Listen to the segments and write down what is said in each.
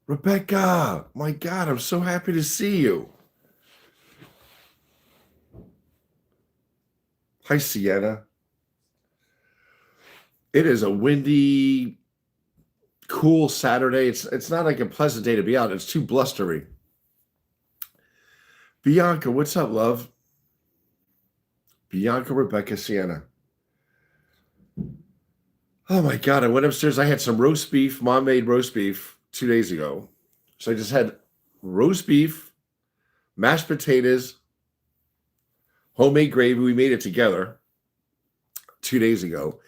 Rebecca, my God, I'm so happy to see you. Hi, Sienna. It is a windy, cool Saturday. It's not like a pleasant day to be out. It's too blustery. Bianca, what's up, love? Bianca, Rebecca, Sienna. Oh my God, I went upstairs. I had some roast beef, mom made roast beef 2 days ago. So I just had roast beef, mashed potatoes, homemade gravy. We made it together 2 days ago.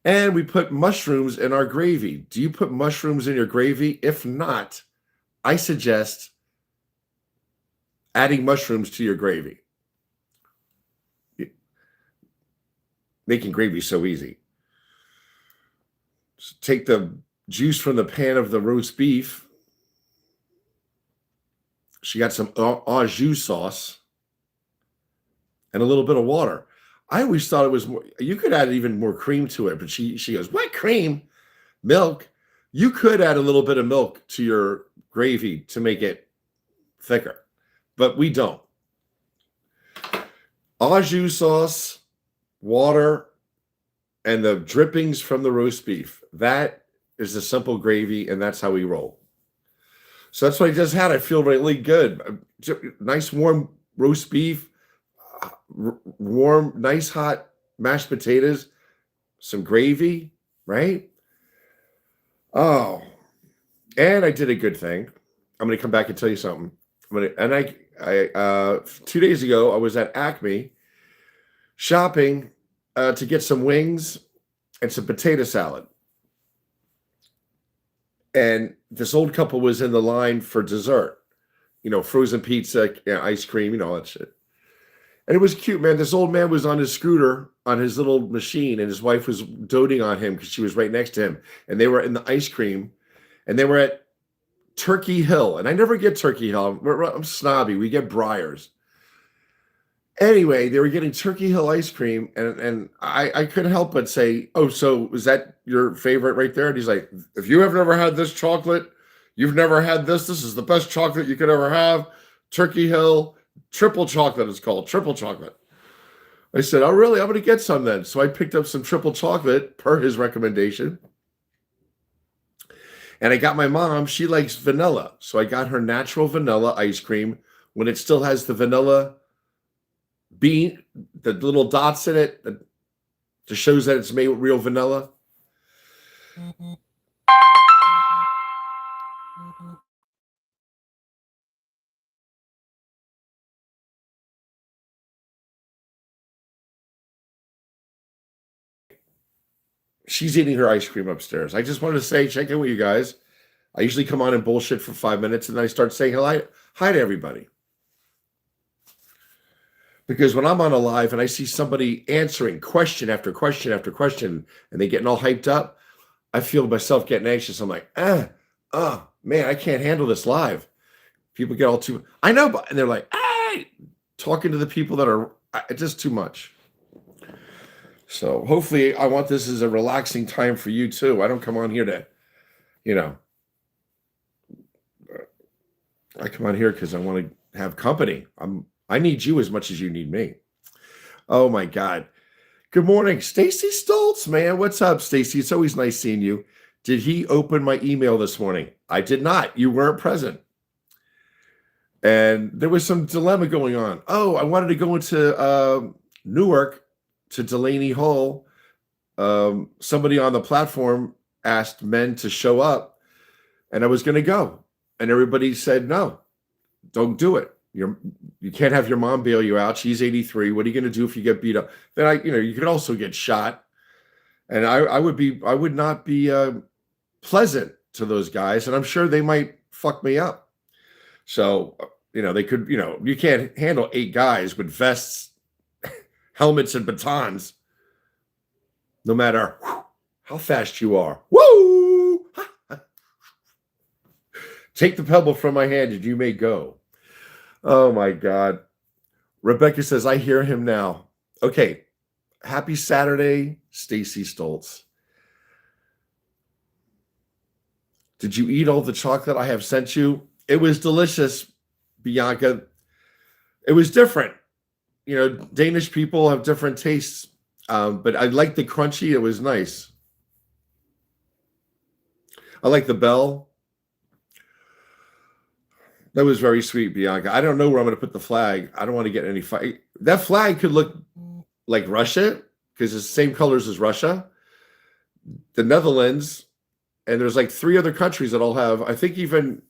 And we put mushrooms in our gravy. Do you put mushrooms in your gravy? If not, I suggest adding mushrooms to your gravy. Making gravy so easy. Just take the juice from the pan of the roast beef. She got some au jus sauce and a little bit of water. I always thought it was more, you could add even more cream to it, but she goes, what cream? Milk. You could add a little bit of milk to your gravy to make it thicker, but we don't. Au jus sauce, water, and the drippings from the roast beef. That is the simple gravy, and that's how we roll. So that's what I just had. I feel really good. Nice warm roast beef, warm, nice hot mashed potatoes, some gravy, right? Oh, and I did a good thing. I'm going to come back and tell you something. I 2 days ago, I was at Acme shopping to get some wings and some potato salad. And this old couple was in the line for dessert, frozen pizza, ice cream, all that shit. And it was cute, man. This old man was on his scooter on his little machine, and his wife was doting on him because she was right next to him. And they were in the ice cream, and they were at Turkey Hill. And I never get Turkey Hill. I'm snobby. We get Briars. Anyway, they were getting Turkey Hill ice cream, and I couldn't help but say, oh, so is that your favorite right there? And he's like, if you have never had this chocolate, you've never had this. This is the best chocolate you could ever have. Turkey Hill, triple chocolate is called, triple chocolate. I said, oh, really? I'm going to get some then. So I picked up some triple chocolate per his recommendation. And I got my mom, she likes vanilla. So I got her natural vanilla ice cream when it still has the vanilla bean, the little dots in it that just shows that it's made with real vanilla. She's eating her ice cream upstairs. I just wanted to say, check in with you guys. I usually come on and bullshit for 5 minutes, and then I start saying hi to everybody. Because when I'm on a live and I see somebody answering question after question after question, and they getting all hyped up, I feel myself getting anxious. I'm like, man, I can't handle this live. People get all too, I know, and they're like, hey, talking to the people that are just too much. So hopefully I want this as a relaxing time for you too. I don't come on here to, I come on here because I want to have company. I need you as much as you need me. Oh my God. Good morning, Stacy Stoltz, man. What's up, Stacy? It's always nice seeing you. Did he open my email this morning? I did not. You weren't present. And there was some dilemma going on. Oh, I wanted to go into Newark to Delaney Hall. Somebody on the platform asked men to show up, and I was going to go. And everybody said, no, don't do it. You can't have your mom bail you out. She's 83. What are you going to do if you get beat up? Then you could also get shot. And I would not be pleasant to those guys. And I'm sure they might fuck me up. So, they could, you can't handle 8 guys with vests, helmets, and batons, no matter how fast you are. Woo! Take the pebble from my hand and you may go. Oh my God. Rebecca says, I hear him now. Okay. Happy Saturday, Stacy Stoltz. Did you eat all the chocolate I have sent you? It was delicious, Bianca. It was different. You know, Danish people have different tastes, but I like the crunchy. It was nice. I like the bell. That was very sweet, Bianca. I don't know where I'm going to put the flag. I don't want to get any fight. That flag could look like Russia because it's the same colors as Russia, the Netherlands, and there's like 3 other countries that all have. I think even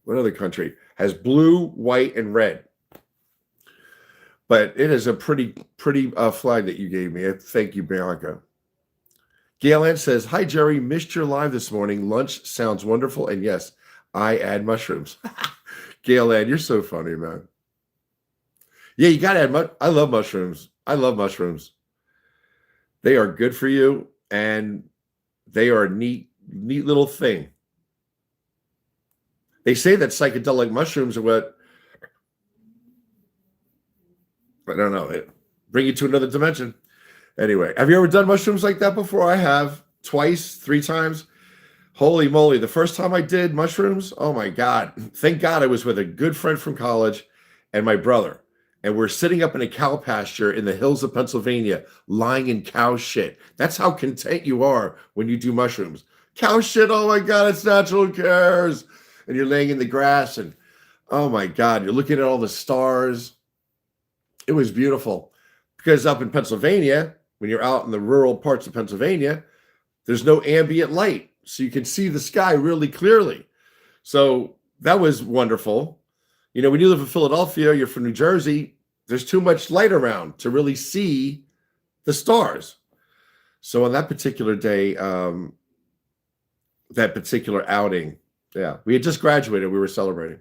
what other country has blue, white, and red. But it is a pretty flag that you gave me. Thank you, Bianca. Gail Ann says, "Hi, Jerry. Missed your live this morning. Lunch sounds wonderful. And yes, I add mushrooms." Gail Ann, you're so funny, man. Yeah, you got to add I love mushrooms. I love mushrooms. They are good for you, and they are a neat little thing. They say that psychedelic mushrooms are what, I don't know, bring you to another dimension. Anyway, have you ever done mushrooms like that before? I have twice, 3 times. Holy moly. The first time I did mushrooms, oh my God. Thank God I was with a good friend from college and my brother. And we're sitting up in a cow pasture in the hills of Pennsylvania, lying in cow shit. That's how content you are when you do mushrooms. Cow shit, oh my God, it's natural, who cares? And you're laying in the grass and, oh my God, you're looking at all the stars. It was beautiful. Because up in Pennsylvania, when you're out in the rural parts of Pennsylvania, there's no ambient light. So you can see the sky really clearly. So that was wonderful. You know, when you live in Philadelphia, you're from New Jersey, there's too much light around to really see the stars. So on that particular day, that particular outing, yeah, we had just graduated. We were celebrating.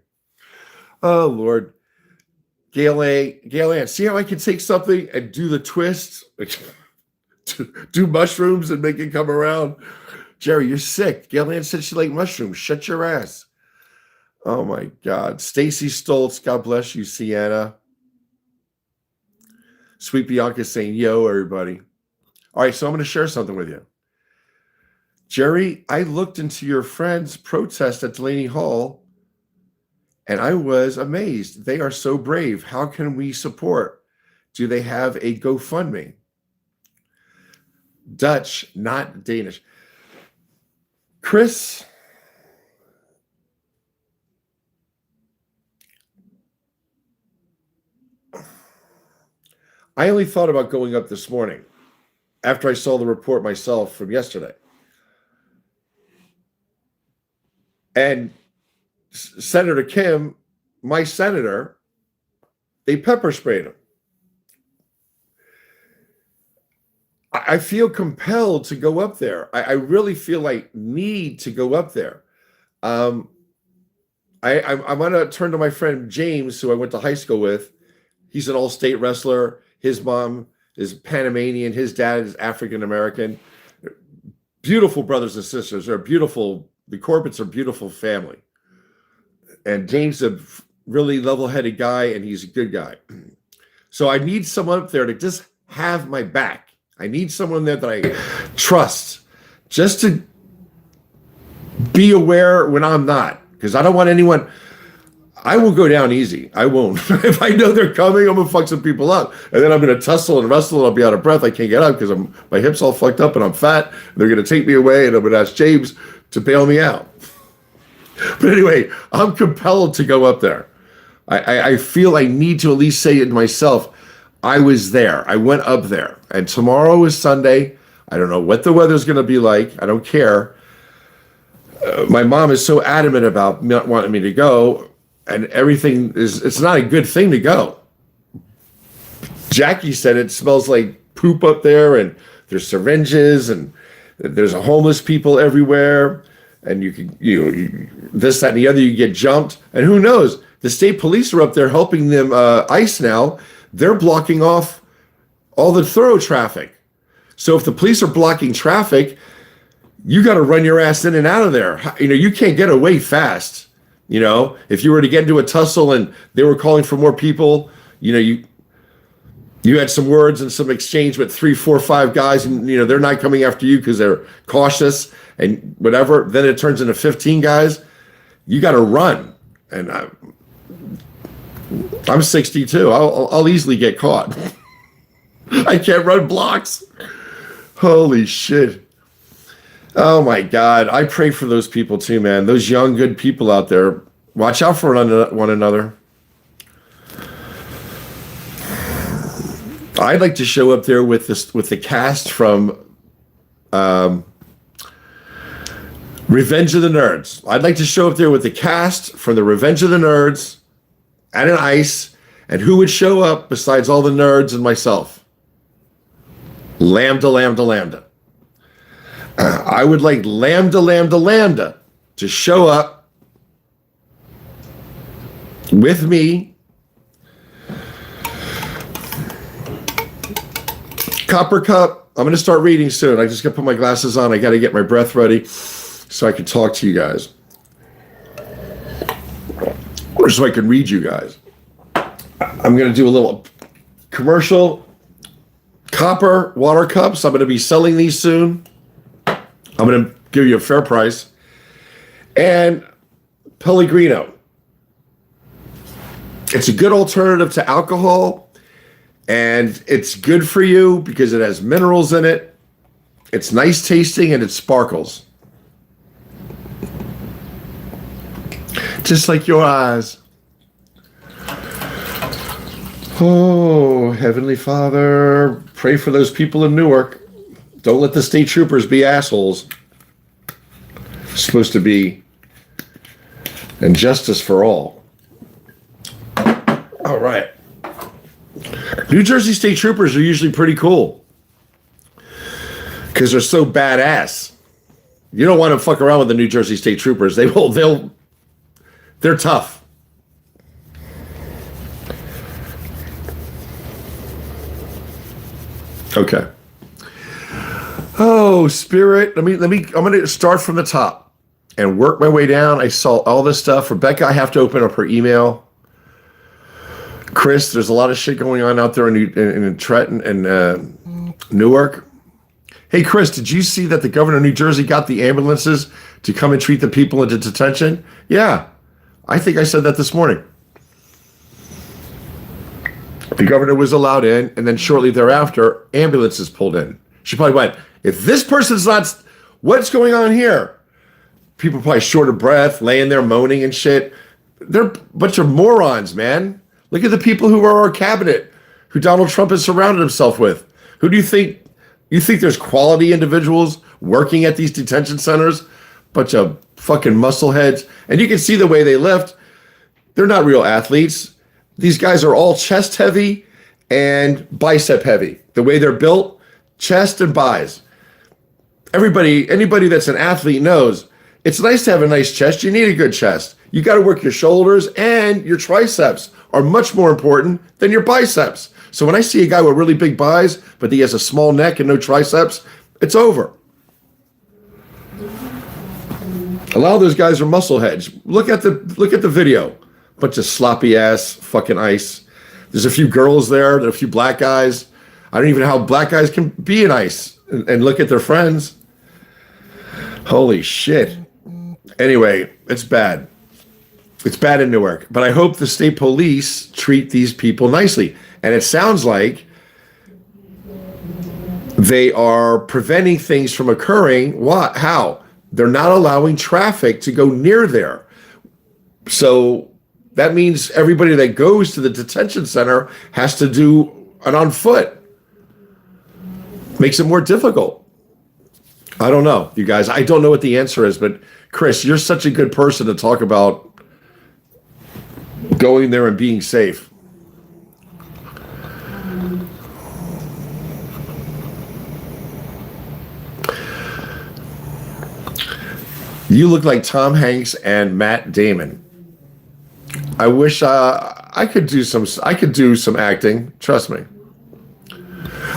Oh, Lord. Gail Ann, see how I can take something and do the twist? Do mushrooms and make it come around? Jerry, you're sick. Gail Ann said she liked mushrooms. Shut your ass. Oh, my God. Stacy Stoltz, God bless you, Sienna. Sweet Bianca saying, yo, everybody. All right, so I'm going to share something with you. Jerry, I looked into your friend's protest at Delaney Hall, and I was amazed. They are so brave. How can we support? Do they have a GoFundMe? Dutch, not Danish. Chris, I only thought about going up this morning after I saw the report myself from yesterday. And Senator Kim, my senator, they pepper sprayed him. I feel compelled to go up there. I really feel like need to go up there. I'm going to turn to my friend James, who I went to high school with. He's an all-state wrestler. His mom is Panamanian. His dad is African-American. Beautiful brothers and sisters. They're beautiful. The Corbett's are a beautiful family. And James is a really level-headed guy, and he's a good guy. So I need someone up there to just have my back. I need someone there that I trust, just to be aware when I'm not, because I don't want anyone. I will go down easy. I won't. If I know they're coming, I'm gonna fuck some people up, and then I'm gonna tussle and wrestle, and I'll be out of breath. I can't get up because my hips all fucked up, and I'm fat. They're gonna take me away, and I'm gonna ask James to bail me out. But anyway, I'm compelled to go up there. I feel I need to at least say it to myself. I was there. I went up there. And tomorrow is Sunday. I don't know what the weather's going to be like. I don't care. My mom is so adamant about not wanting me to go. And everything is, it's not a good thing to go. Jackie said it smells like poop up there, and there's syringes, and there's homeless people everywhere. And you this, that, and the other, you get jumped. And who knows? The state police are up there helping them ice now. They're blocking off all the thorough traffic. So if the police are blocking traffic, you got to run your ass in and out of there. You know, you can't get away fast. You know, if you were to get into a tussle and they were calling for more people, you know, You had some words and some exchange with 3, 4, 5 guys, and they're not coming after you because they're cautious and whatever. Then it turns into 15 guys. You got to run, and I'm 62. I'll easily get caught. I can't run blocks. Holy shit. Oh my God. I pray for those people too, man. Those young, good people out there. Watch out for one another. I'd like to show up there with the cast from Revenge of the Nerds. I'd like to show up there with the cast from the Revenge of the Nerds and an ice. And who would show up besides all the nerds and myself? Lambda, Lambda, Lambda. I would like Lambda, Lambda, Lambda to show up with me. Copper Cup. I'm going to start reading soon. I just got to put my glasses on. I got to get my breath ready so I can talk to you guys. Or so I can read you guys. I'm going to do a little commercial. Copper water cups. I'm going to be selling these soon. I'm going to give you a fair price. And Pellegrino. It's a good alternative to alcohol. And it's good for you because it has minerals in it. It's nice tasting and it sparkles. Just like your eyes. Oh, Heavenly Father, pray for those people in Newark. Don't let the state troopers be assholes. It's supposed to be and justice for all. All right. New Jersey state troopers are usually pretty cool because they're so badass. You don't want to fuck around with the New Jersey state troopers. They're tough. Okay. Oh, Spirit. I'm going to start from the top and work my way down. I saw all this stuff. Rebecca, I have to open up her email. Chris, there's a lot of shit going on out there in Trenton and Newark. Hey, Chris, did you see that the governor of New Jersey got the ambulances to come and treat the people into detention? Yeah, I think I said that this morning. The governor was allowed in, and then shortly thereafter, ambulances pulled in. She probably went, if this person's not, what's going on here? People probably short of breath, laying there moaning and shit. They're a bunch of morons, man. Look at the people who are our cabinet, who Donald Trump has surrounded himself with. Who do you think? You think there's quality individuals working at these detention centers? Bunch of fucking muscleheads. And you can see the way they lift. They're not real athletes. These guys are all chest heavy and bicep heavy. The way they're built, chest and buys. Anybody that's an athlete knows it's nice to have a nice chest. You need a good chest. You got to work your shoulders, and your triceps are much more important than your biceps. So when I see a guy with really big buys, but he has a small neck and no triceps, it's over. A lot of those guys are muscleheads. Look at the video. Bunch of sloppy ass fucking ice. There's a few girls there, a few black guys. I don't even know how black guys can be in ice and look at their friends. Holy shit. Anyway, it's bad. It's bad in Newark. But I hope the state police treat these people nicely. And it sounds like they are preventing things from occurring. What? How? They're not allowing traffic to go near there. So that means everybody that goes to the detention center has to do it on foot. Makes it more difficult. I don't know, you guys. I don't know what the answer is, but Chris, you're such a good person to talk about going there and being safe. You look like Tom Hanks and Matt Damon. I wish I could do some acting. Trust me.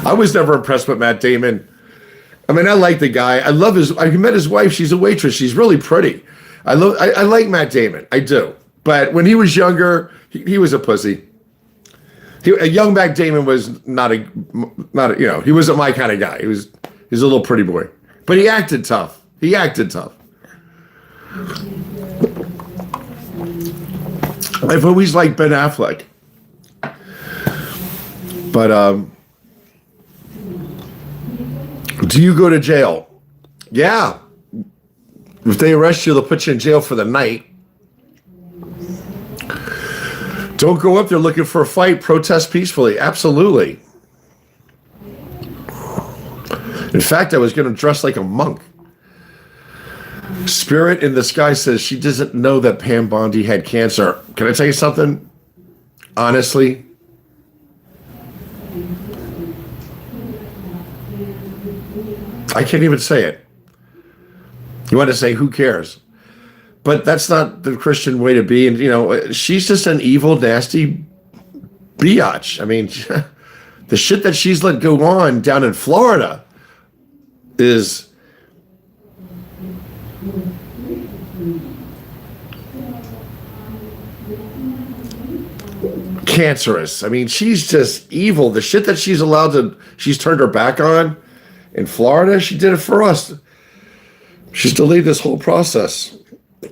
I was never impressed with Matt Damon. I mean, I like the guy. I met his wife. She's a waitress. She's really pretty. I like Matt Damon. I do. But when he was younger, he was a pussy. A young Matt Damon was not a he wasn't my kind of guy. He was a little pretty boy, but he acted tough. I've always liked Ben Affleck, but do you go to jail? Yeah. If they arrest you, they'll put you in jail for the night. Don't go up there looking for a fight. Protest peacefully. Absolutely. In fact, I was going to dress like a monk. Spirit in the Sky says she doesn't know that Pam Bondi had cancer. Can I tell you something? Honestly, I can't even say it. You want to say, who cares? But that's not the Christian way to be. And, she's just an evil, nasty biatch. I mean, the shit that she's let go on down in Florida is cancerous. I mean, she's just evil. The shit that she's turned her back on in Florida, she did it for us. She's delayed this whole process.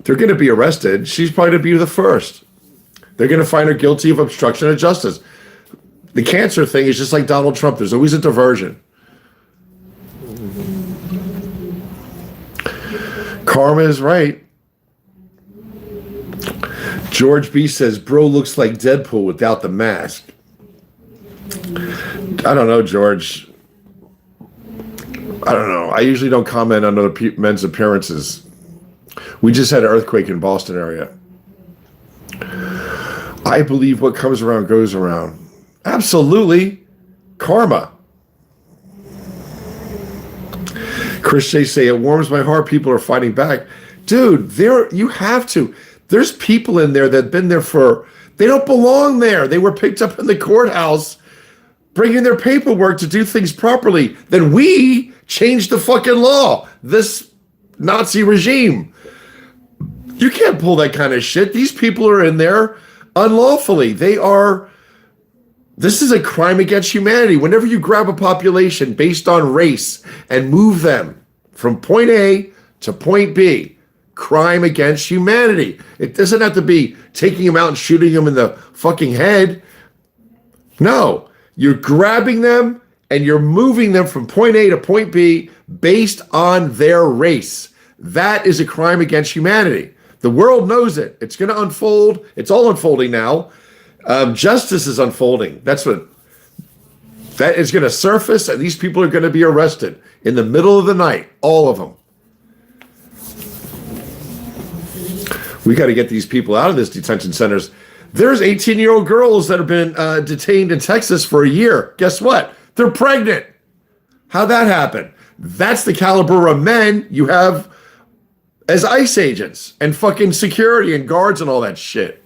They're going to be arrested. She's probably going to be the first. They're going to find her guilty of obstruction of justice. The cancer thing is just like Donald Trump. There's always a diversion. Karma is right. George B says, bro looks like Deadpool without the mask. I don't know, George. I don't know. I usually don't comment on other men's appearances. We just had an earthquake in Boston area. I believe what comes around goes around. Absolutely. Karma. Chris J say, it warms my heart. People are fighting back. Dude, you have to. There's people in there that have been there they don't belong there. They were picked up in the courthouse, bringing their paperwork to do things properly. Then we changed the fucking law. This Nazi regime. You can't pull that kind of shit. These people are in there unlawfully. This is a crime against humanity. Whenever you grab a population based on race and move them from point A to point B, crime against humanity. It doesn't have to be taking them out and shooting them in the fucking head. No, you're grabbing them and you're moving them from point A to point B based on their race. That is a crime against humanity. The world knows it. It's going to unfold. It's all unfolding now. Justice is unfolding. That is going to surface, and these people are going to be arrested in the middle of the night. All of them. We got to get these people out of this detention centers. There's 18-year-old girls that have been detained in Texas for a year. Guess what? They're pregnant. How'd that happen? That's the caliber of men you have as ICE agents and fucking security and guards and all that shit.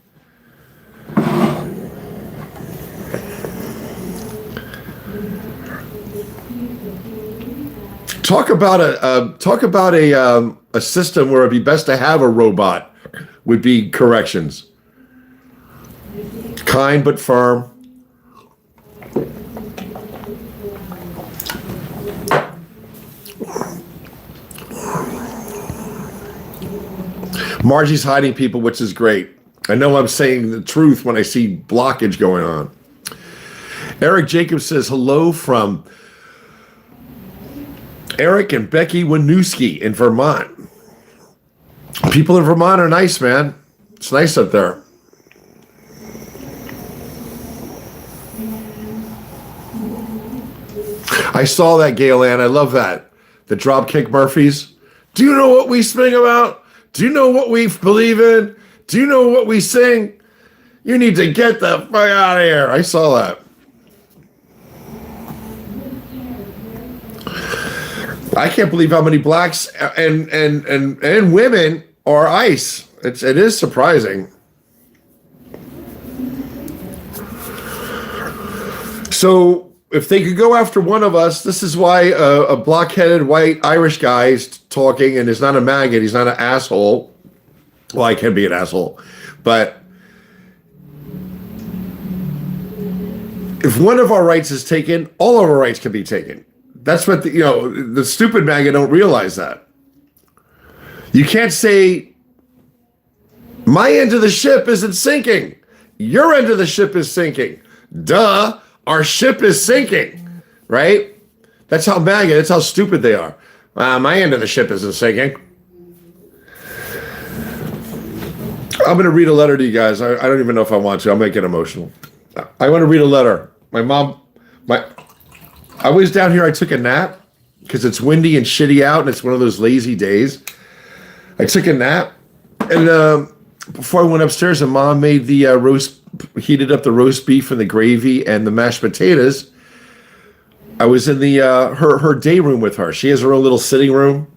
Talk about a system where it'd be best to have a robot would be corrections. Kind but firm. Margie's hiding people, which is great. I know I'm saying the truth when I see blockage going on. Eric Jacobs says hello from Eric and Becky Winooski in Vermont. People in Vermont are nice, man. It's nice up there. I saw that, Gail Ann. I love that. The Dropkick Murphys. Do you know what we sing about? Do you know what we believe in? Do you know what we sing? You need to get the fuck out of here. I saw that. I can't believe how many blacks and women are ICE. It is surprising. So if they could go after one of us, this is why a blockheaded white Irish guy is talking and is not a maggot. He's not an asshole. Well, I can be an asshole, but if one of our rights is taken, all of our rights can be taken. That's what the stupid MAGA don't realize that. You can't say my end of the ship isn't sinking. Your end of the ship is sinking. Duh, our ship is sinking, right? That's how MAGA, that's how stupid they are. My end of the ship isn't sinking. I'm going to read a letter to you guys. I don't even know if I want to. I'll make it emotional. I want to read a letter. I was down here. I took a nap because it's windy and shitty out, and it's one of those lazy days. I took a nap, and before I went upstairs, and Mom made the heated up the roast beef and the gravy and the mashed potatoes. I was in the her day room with her. She has her own little sitting room,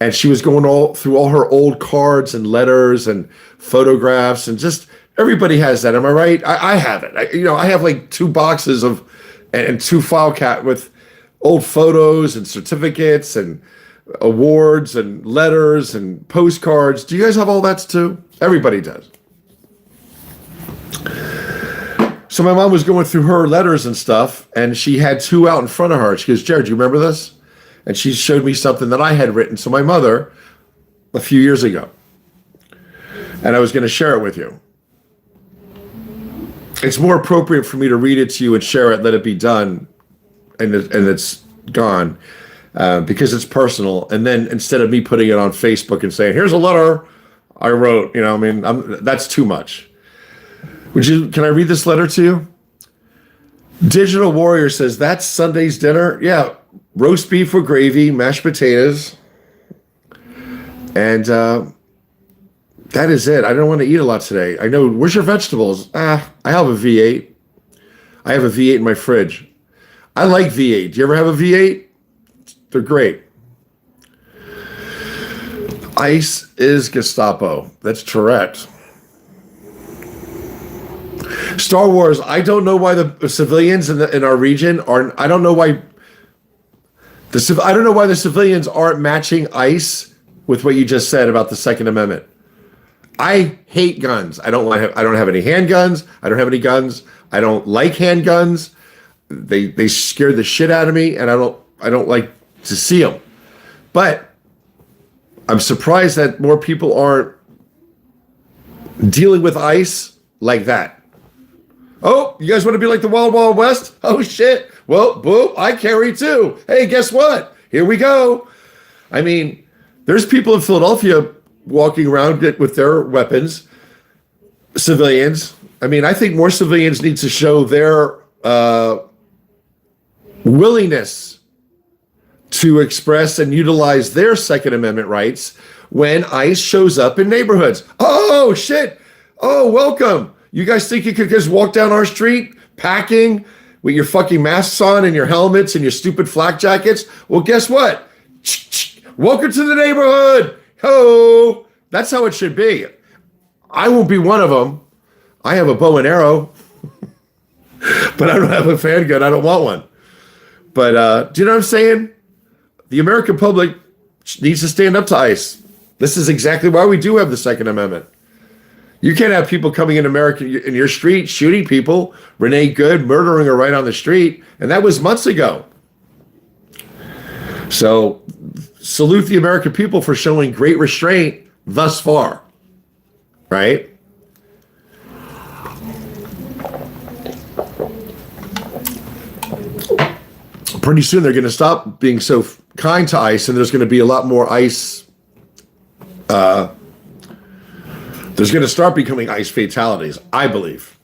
and she was going through all her old cards and letters and photographs, and just everybody has that. Am I right? I have it. I have like 2 boxes and 2 file cabinet with old photos and certificates and awards and letters and postcards. Do you guys have all that too? Everybody does. So my mom was going through her letters and stuff, and she had 2 out in front of her. She goes, Jared, do you remember this? And she showed me something that I had written to my mother a few years ago. And I was going to share it with you. It's more appropriate for me to read it to you and share it, let it be done, and it's gone, because it's personal. And then instead of me putting it on Facebook and saying, here's a letter I wrote, that's too much. Can I read this letter to you? Digital Warrior says, that's Sunday's dinner? Yeah, roast beef with gravy, mashed potatoes, and that is it. I don't want to eat a lot today. I know. Where's your vegetables? I have a V8. I have a V8 in my fridge. I like V8. Do you ever have a V8? They're great. ICE is Gestapo. That's Tourette. Star Wars. I don't know why the civilians in our region are. I don't know why the civilians aren't matching ICE with what you just said about the Second Amendment. I hate guns. I don't have any handguns. I don't have any guns. I don't like handguns. They scare the shit out of me, and I don't like to see them. But I'm surprised that more people aren't dealing with ICE like that. Oh, you guys want to be like the Wild Wild West? Oh shit. Well, boom, I carry too. Hey, guess what? Here we go. I mean, there's people in Philadelphia walking around with their weapons, civilians. I mean, I think more civilians need to show their willingness to express and utilize their Second Amendment rights when ICE shows up in neighborhoods. Oh, shit. Oh, welcome. You guys think you could just walk down our street packing with your fucking masks on and your helmets and your stupid flak jackets? Well, guess what? Welcome to the neighborhood. Ho! That's how it should be. I won't be one of them. I have a bow and arrow, but I don't have a fan gun. I don't want one. But do you know what I'm saying? The American public needs to stand up to ICE. This is exactly why we do have the Second Amendment. You can't have people coming in America in your street shooting people. Renee Good murdering her right on the street, and that was months ago. So salute the American people for showing great restraint thus far, right? Pretty soon they're going to stop being so kind to ICE, and there's going to be a lot more ICE. There's going to start becoming ICE fatalities, I believe.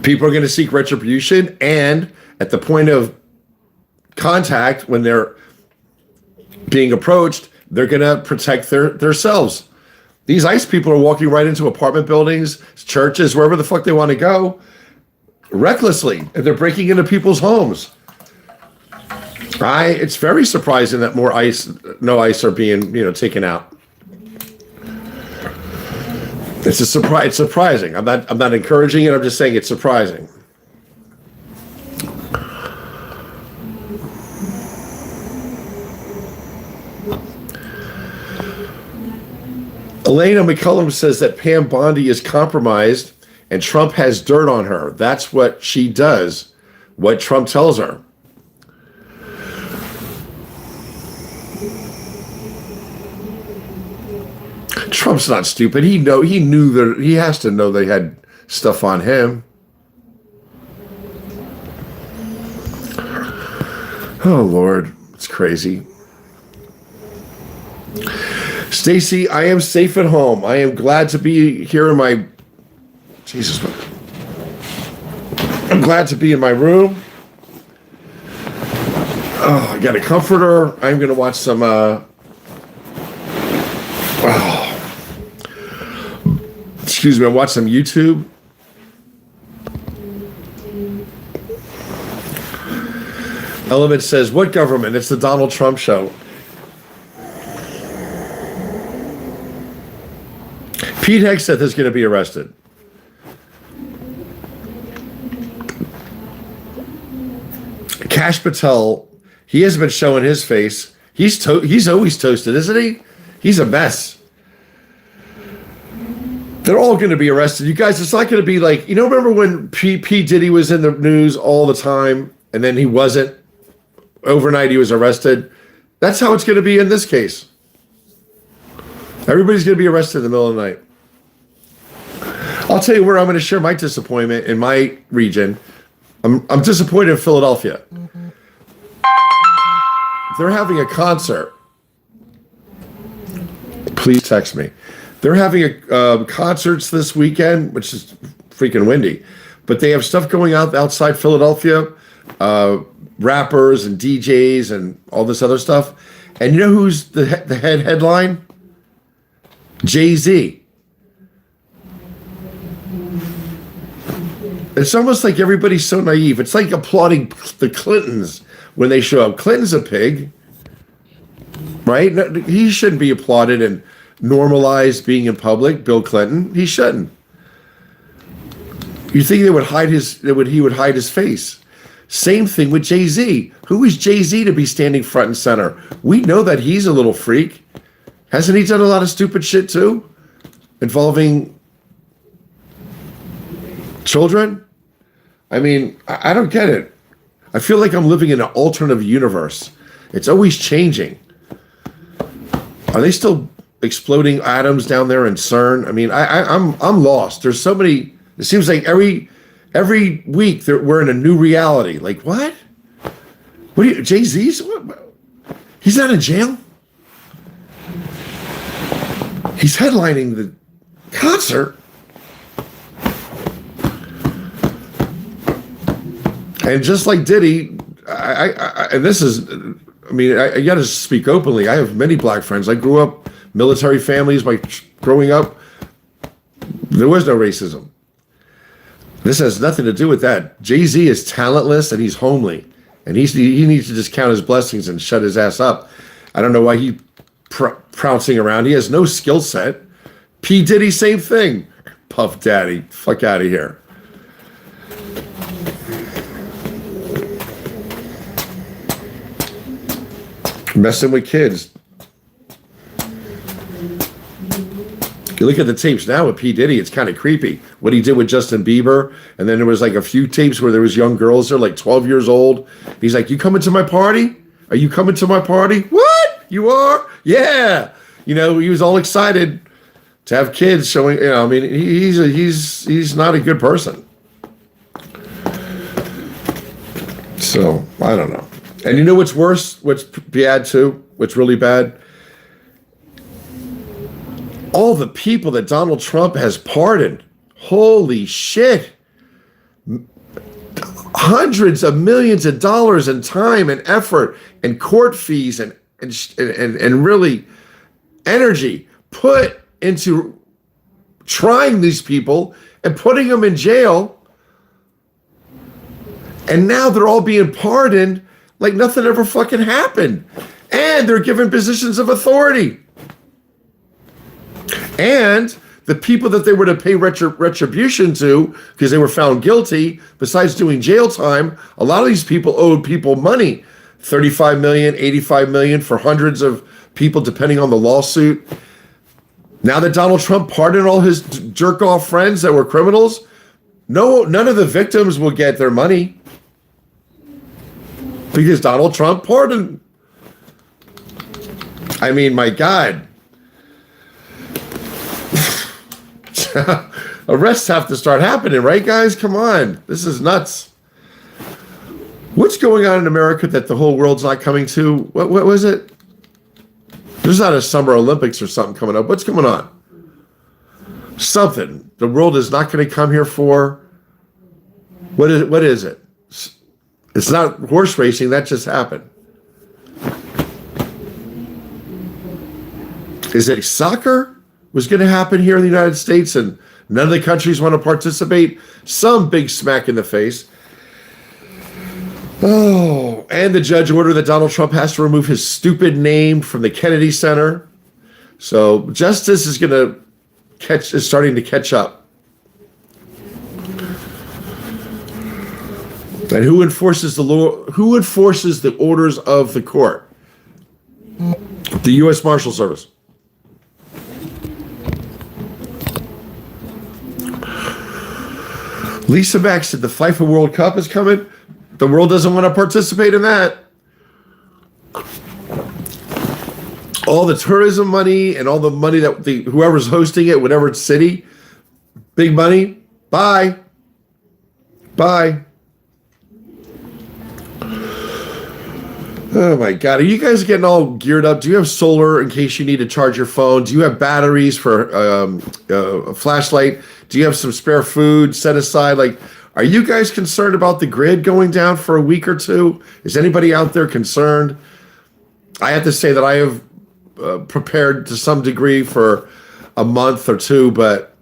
People are going to seek retribution, and at the point of contact, when they're being approached, they're going to protect themselves. These ICE people are walking right into apartment buildings, churches, wherever the fuck they want to go, recklessly, and they're breaking into people's homes. It's very surprising that no ICE are being, taken out. It's a surprise. It's surprising. I'm not encouraging it. I'm just saying it's surprising. Elena McCullum says that Pam Bondi is compromised and Trump has dirt on her. That's what she does, what Trump tells her. Trump's not stupid. He knew that he has to know they had stuff on him. Oh Lord, it's crazy. Stacy, I am safe at home. I am glad to be here in my Jesus. I'm glad to be in my room. Oh, I got a comforter. I'm gonna watch some excuse me, I watched some YouTube. Element says, what government? It's the Donald Trump show. Pete Hegseth is going to be arrested. Kash Patel, he hasn't been showing his face. He's always toasted, isn't he? He's a mess. They're all going to be arrested. You guys, it's not going to be like, remember when P. Diddy was in the news all the time and then he wasn't? Overnight he was arrested. That's how it's going to be in this case. Everybody's going to be arrested in the middle of the night. I'll tell you where I'm going to share my disappointment in my region. I'm disappointed in Philadelphia. They're having a concert. Please text me. They're having concerts this weekend, which is freaking windy. But they have stuff going out outside Philadelphia, rappers and DJs and all this other stuff. And you know who's the headline? Jay-Z. It's almost like everybody's so naive. It's like applauding the Clintons when they show up. Clinton's a pig, right? He shouldn't be applauded and normalized being in public. Bill Clinton, he shouldn't. You think he would hide his face? Same thing with Jay-Z. Who is Jay-Z to be standing front and center? We know that he's a little freak. Hasn't he done a lot of stupid shit too? Involving children? I mean, I don't get it. I feel like I'm living in an alternative universe. It's always changing. Are they still exploding atoms down there in CERN? I mean, I'm lost. There's so many. It seems like every week we're in a new reality. Like what? What do you? Jay-Z's? He's not in jail. He's headlining the concert. And just like Diddy, and this is, I mean, I got to speak openly. I have many black friends. I grew up military families. Growing up, there was no racism. This has nothing to do with that. Jay-Z is talentless and he's homely, and he needs to just count his blessings and shut his ass up. I don't know why he's trouncing around. He has no skill set. P. Diddy, same thing. Puff Daddy, fuck out of here. Messing with kids. You look at the tapes now with P. Diddy, it's kind of creepy. What he did with Justin Bieber, and then there was like a few tapes where there was young girls there, like 12 years old. He's like, you coming to my party? Are you coming to my party? What? You are? Yeah. He was all excited to have kids showing, I mean, he's not a good person. So, I don't know. And you know what's worse? What's bad too? What's really bad? All the people that Donald Trump has pardoned. Holy shit. Hundreds of millions of dollars in time and effort and court fees and really energy put into trying these people and putting them in jail. And now they're all being pardoned like nothing ever fucking happened. And they're given positions of authority. And the people that they were to pay retribution to, because they were found guilty, besides doing jail time, a lot of these people owed people money. 35 million, 85 million for hundreds of people, depending on the lawsuit. Now that Donald Trump pardoned all his jerk-off friends that were criminals, No, none of the victims will get their money because Donald Trump pardoned. I mean, my God. Arrests have to start happening, right, guys? Come on. This is nuts. What's going on in America that the whole world's not coming to? What was it? There's not a Summer Olympics or something coming up. What's going on? Something. The world is not going to come here for. What is it? It's not horse racing. That just happened. Is it soccer was going to happen here in the United States and none of the countries want to participate? Some big smack in the face. Oh, and the judge ordered that Donald Trump has to remove his stupid name from the Kennedy Center. So justice is starting to catch up. And who enforces the law? Who enforces the orders of the court? The U.S. Marshal Service. Lisa Mack said the FIFA World Cup is coming. The world doesn't want to participate in that. All the tourism money and all the money that whoever's hosting it, whatever city, big money, bye. Oh my God, are you guys getting all geared up? Do you have solar in case you need to charge your phone? Do you have batteries for a flashlight? Do you have some spare food set aside? Like, are you guys concerned about the grid going down for a week or two? Is anybody out there concerned? I have to say that I have prepared to some degree for a month or two, but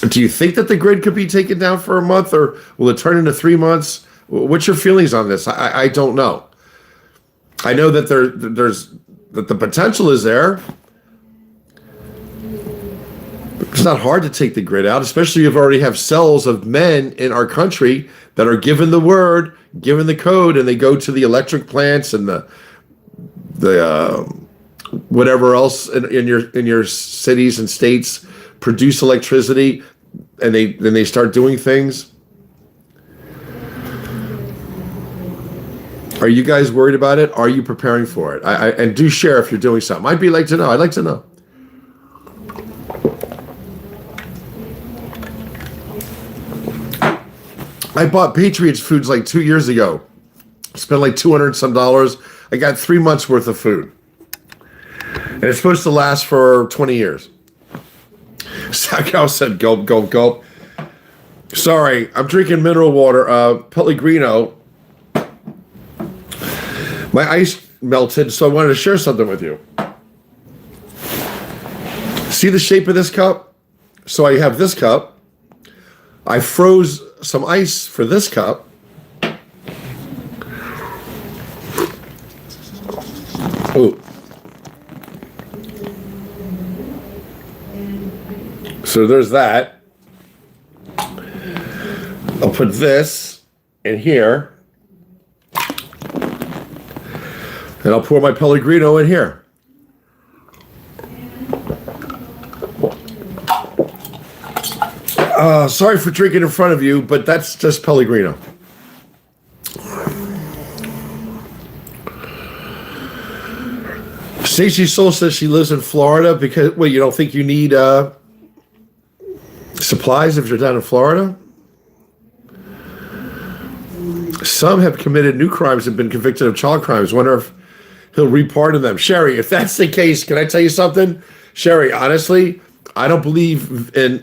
do you think that the grid could be taken down for a month, or will it turn into 3 months? What's your feelings on this? I don't know. I know that that the potential is there. It's not hard to take the grid out, especially if you already have cells of men in our country that are given the word, given the code, and they go to the electric plants and the whatever else in your cities and states produce electricity, and then they start doing things. Are you guys worried about it? Are you preparing for it? And do share if you're doing something. I'd like to know. I'd like to know. I bought Patriots Foods like 2 years ago. Spent like $200 some. I got 3 months worth of food. And it's supposed to last for 20 years. Sacco said gulp, gulp, gulp. Sorry, I'm drinking mineral water. Pellegrino. My ice melted, so I wanted to share something with you. See the shape of this cup? So I have this cup. I froze some ice for this cup. Oh. So there's that. I'll put this in here. And I'll pour my Pellegrino in here. Sorry for drinking in front of you, but that's just Pellegrino. Stacey Soul says she lives in Florida because, well, you don't think you need supplies if you're down in Florida? Some have committed new crimes and been convicted of child crimes. Wonder if he'll repardon them. Sherry, if that's the case, can I tell you something? Sherry, honestly, I don't believe in,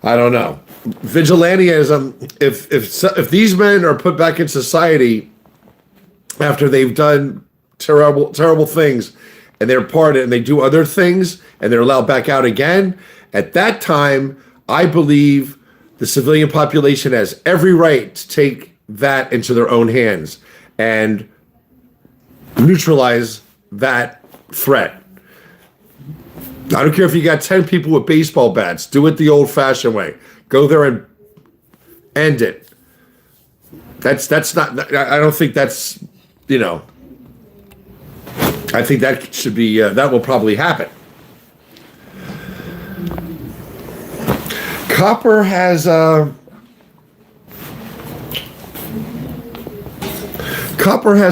I don't know. Vigilantism, if these men are put back in society after they've done terrible things and they're pardoned and they do other things and they're allowed back out again, at that time, I believe the civilian population has every right to take that into their own hands and neutralize that threat. I don't care if you got 10 people with baseball bats. Do it the old-fashioned way. Go there and end it. That's not. I don't think that's. I think that should be. That will probably happen. Copper has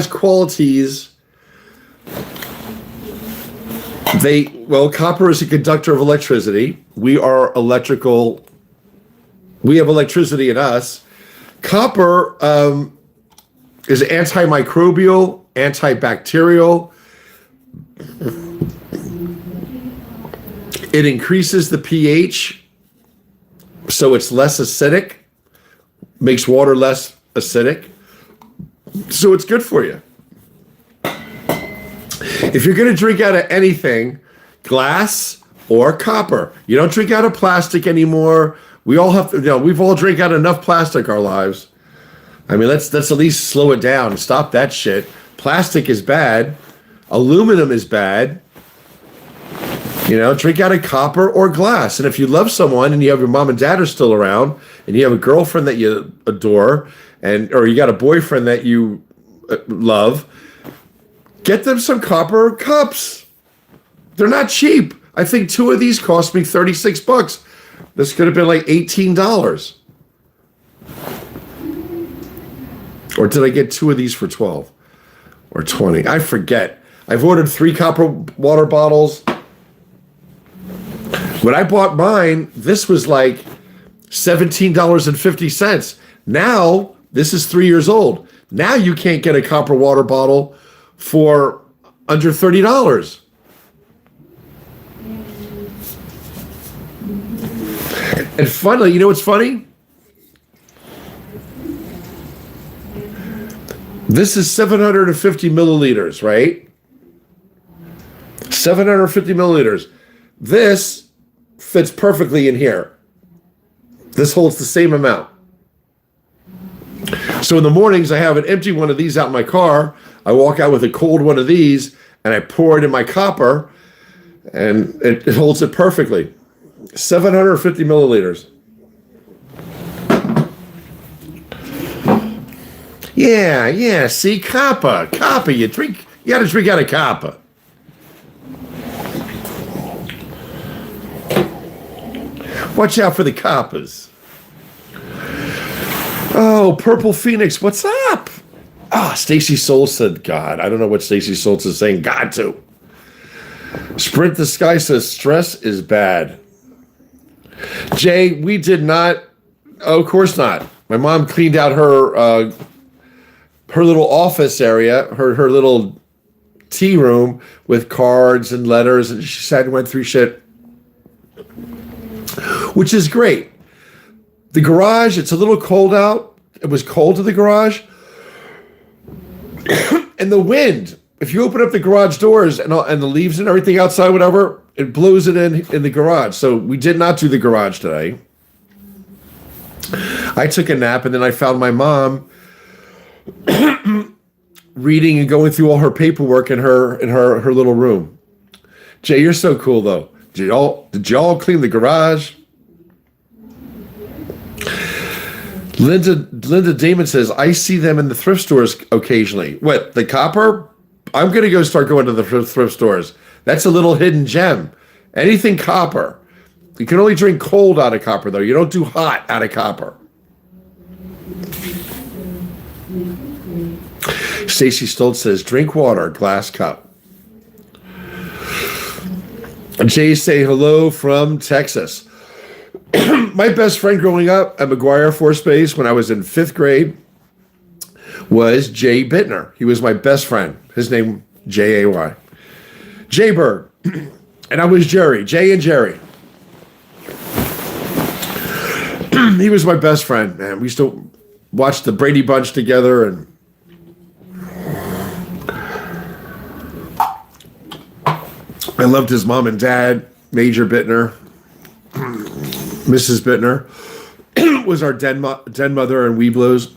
qualities. Copper is a conductor of electricity. We have electricity in us. Copper is antimicrobial, antibacterial. It increases the pH, so it's less acidic, makes water less acidic. So it's good for you. If you're going to drink out of anything, glass or copper. You don't drink out of plastic anymore. We all have to, we've all drank out enough plastic our lives. I mean, let's at least slow it down and stop that shit. Plastic is bad. Aluminum is bad. Drink out of copper or glass. And if you love someone and you have your mom and dad are still around and you have a girlfriend that you adore or you got a boyfriend that you love, get them some copper cups. They're not cheap. I think 2 of these cost me $36. This could have been like $18. Or did I get 2 of these for 12 or 20? I forget. I've ordered 3 copper water bottles. When I bought mine, this was like $17.50. Now, this is 3 years old. Now you can't get a copper water bottle for under $30. And finally, you know what's funny? This is 750 milliliters, right? 750 milliliters. This fits perfectly in here. This holds the same amount. So in the mornings, I have an empty one of these out in my car. I walk out with a cold one of these, and I pour it in my copper, and it holds it perfectly. 750 milliliters. Yeah, see, copper, you gotta drink out of copper. Watch out for the coppers. Oh, Purple Phoenix, what's up? Stacy Soul said God. I don't know what Stacy Soul is saying God to. Sprint the Sky says stress is bad. Jay, we did not. Oh, of course not. My mom cleaned out her little office area, her little tea room with cards and letters, and she sat and went through shit, which is great. The garage, it's a little cold out. It was cold in the garage. And the wind, if you open up the garage doors and the leaves and everything outside, whatever, it blows it in the garage. So we did not do the garage today. I took a nap, and then I found my mom reading and going through all her paperwork in her little room. Jay, you're so cool though. Did y'all clean the garage? Linda Damon says, I see them in the thrift stores occasionally. What, the copper? I'm going to start going to the thrift stores. That's a little hidden gem. Anything copper. You can only drink cold out of copper, though. You don't do hot out of copper. Stacy Stoltz says, drink water, glass cup. Jay say hello from Texas. My best friend growing up at McGuire Air Force Base when I was in 5th grade was Jay Bittner. He was my best friend. His name, Jay. Jay Bird. And I was Jerry. Jay and Jerry. He was my best friend, man. We used to watch the Brady Bunch together, and I loved his mom and dad, Major Bittner. Mrs. Bittner was our den mother in Weeblos.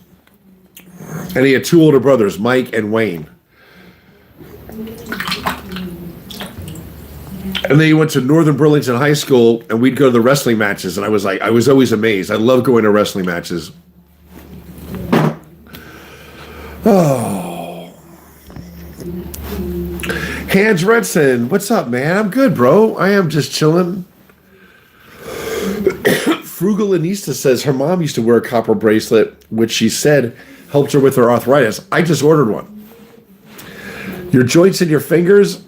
And he had 2 older brothers, Mike and Wayne. And then he went to Northern Burlington High School, and we'd go to the wrestling matches. And I was always amazed. I love going to wrestling matches. Oh. Hans Redson, what's up, man? I'm good, bro. I am just chilling. Frugal Anista says her mom used to wear a copper bracelet, which she said helped her with her arthritis. I just ordered one. Your joints and your fingers,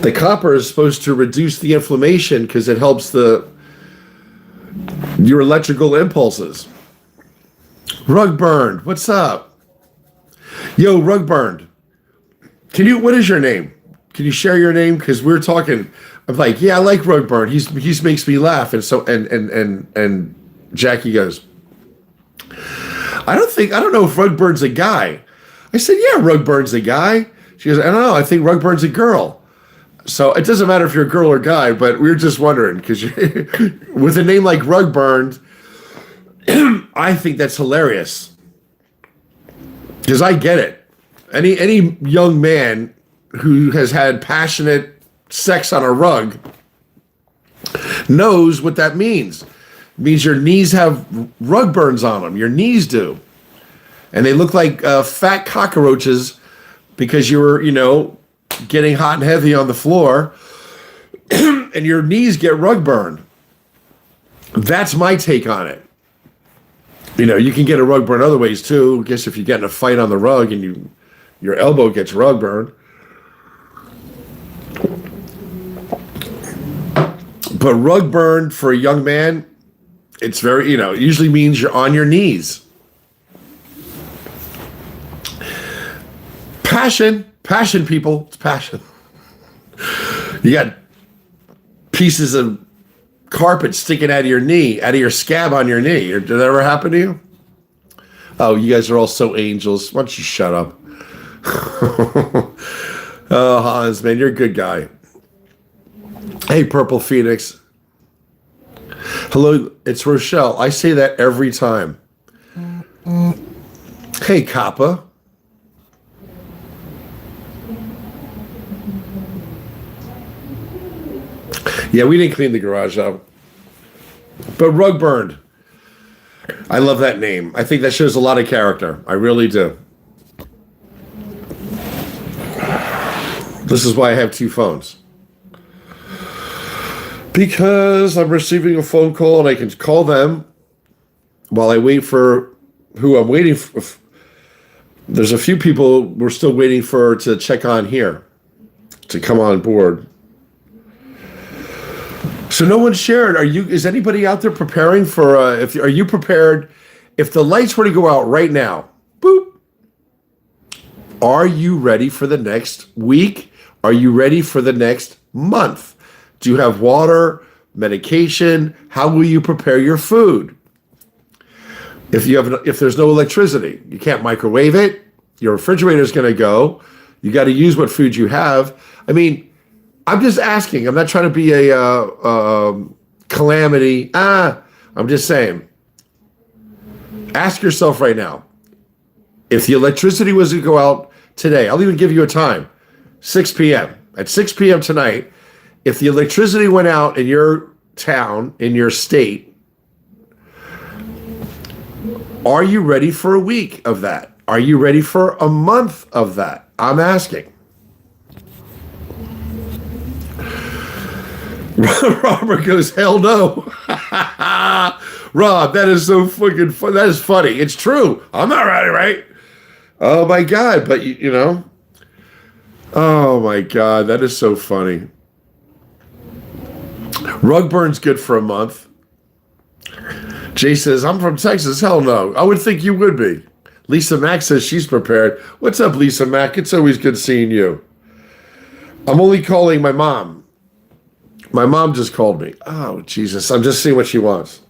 the copper is supposed to reduce the inflammation because it helps your electrical impulses. Rug Burned, what's up? Yo, Rug Burned. What is your name? Can you share your name? Because we're talking. I'm like, yeah, I like Rug Burned. He makes me laugh. And so and Jackie goes, I don't know if Rug Burned's a guy. I said, yeah, Rug Burned's a guy. She goes, I don't know. I think Rug Burned's a girl. So it doesn't matter if you're a girl or guy, but we were just wondering because with a name like Rug Burned, I think that's hilarious because I get it. Any young man who has had passionate sex on a rug knows what that means. It means your knees have rug burns on them. Your knees do. And they look like fat cockroaches because you were, getting hot and heavy on the floor and your knees get rug burned. That's my take on it. You can get a rug burn other ways too. I guess if you get in a fight on the rug and your elbow gets rug burned. But rug burned for a young man, it's very, it usually means you're on your knees. Passion, people. It's passion. You got pieces of carpet sticking out of your knee, out of your scab on your knee. Did that ever happen to you? Oh, you guys are all so angels. Why don't you shut up? Oh, Hans, man, you're a good guy. Hey, Purple Phoenix. Hello, it's Rochelle. I say that every time. Hey, Kappa. Yeah, we didn't clean the garage up. But Rug Burned. I love that name. I think that shows a lot of character. I really do. This is why I have two phones. Because I'm receiving a phone call and I can call them while I wait for who I'm waiting for. There's a few people we're still waiting for to check on here to come on board. So no one shared. Is anybody out there preparing for? Are you prepared? If the lights were to go out right now, boop. Are you ready for the next week? Are you ready for the next month? Do you have water, medication? How will you prepare your food? If there's no electricity, you can't microwave it. Your refrigerator is going to go. You got to use what food you have. I mean, I'm just asking. I'm not trying to be a calamity. I'm just saying. Ask yourself right now. If the electricity was to go out today, I'll even give you a time. 6 p.m. At 6 p.m. tonight, if the electricity went out in your town, in your state, are you ready for a week of that? Are you ready for a month of that? I'm asking. Robert goes, hell no. Rob, that is so fucking fun. That is funny. It's true. I'm not ready, right? Oh my God. But you know, oh my God. That is so funny. Rug burn's good for a month. Jay says, I'm from Texas. Hell no. I would think you would be. Lisa Mack says she's prepared. What's up, Lisa Mack? It's always good seeing you. I'm only calling my mom. My mom just called me. Oh, Jesus. I'm just seeing what she wants.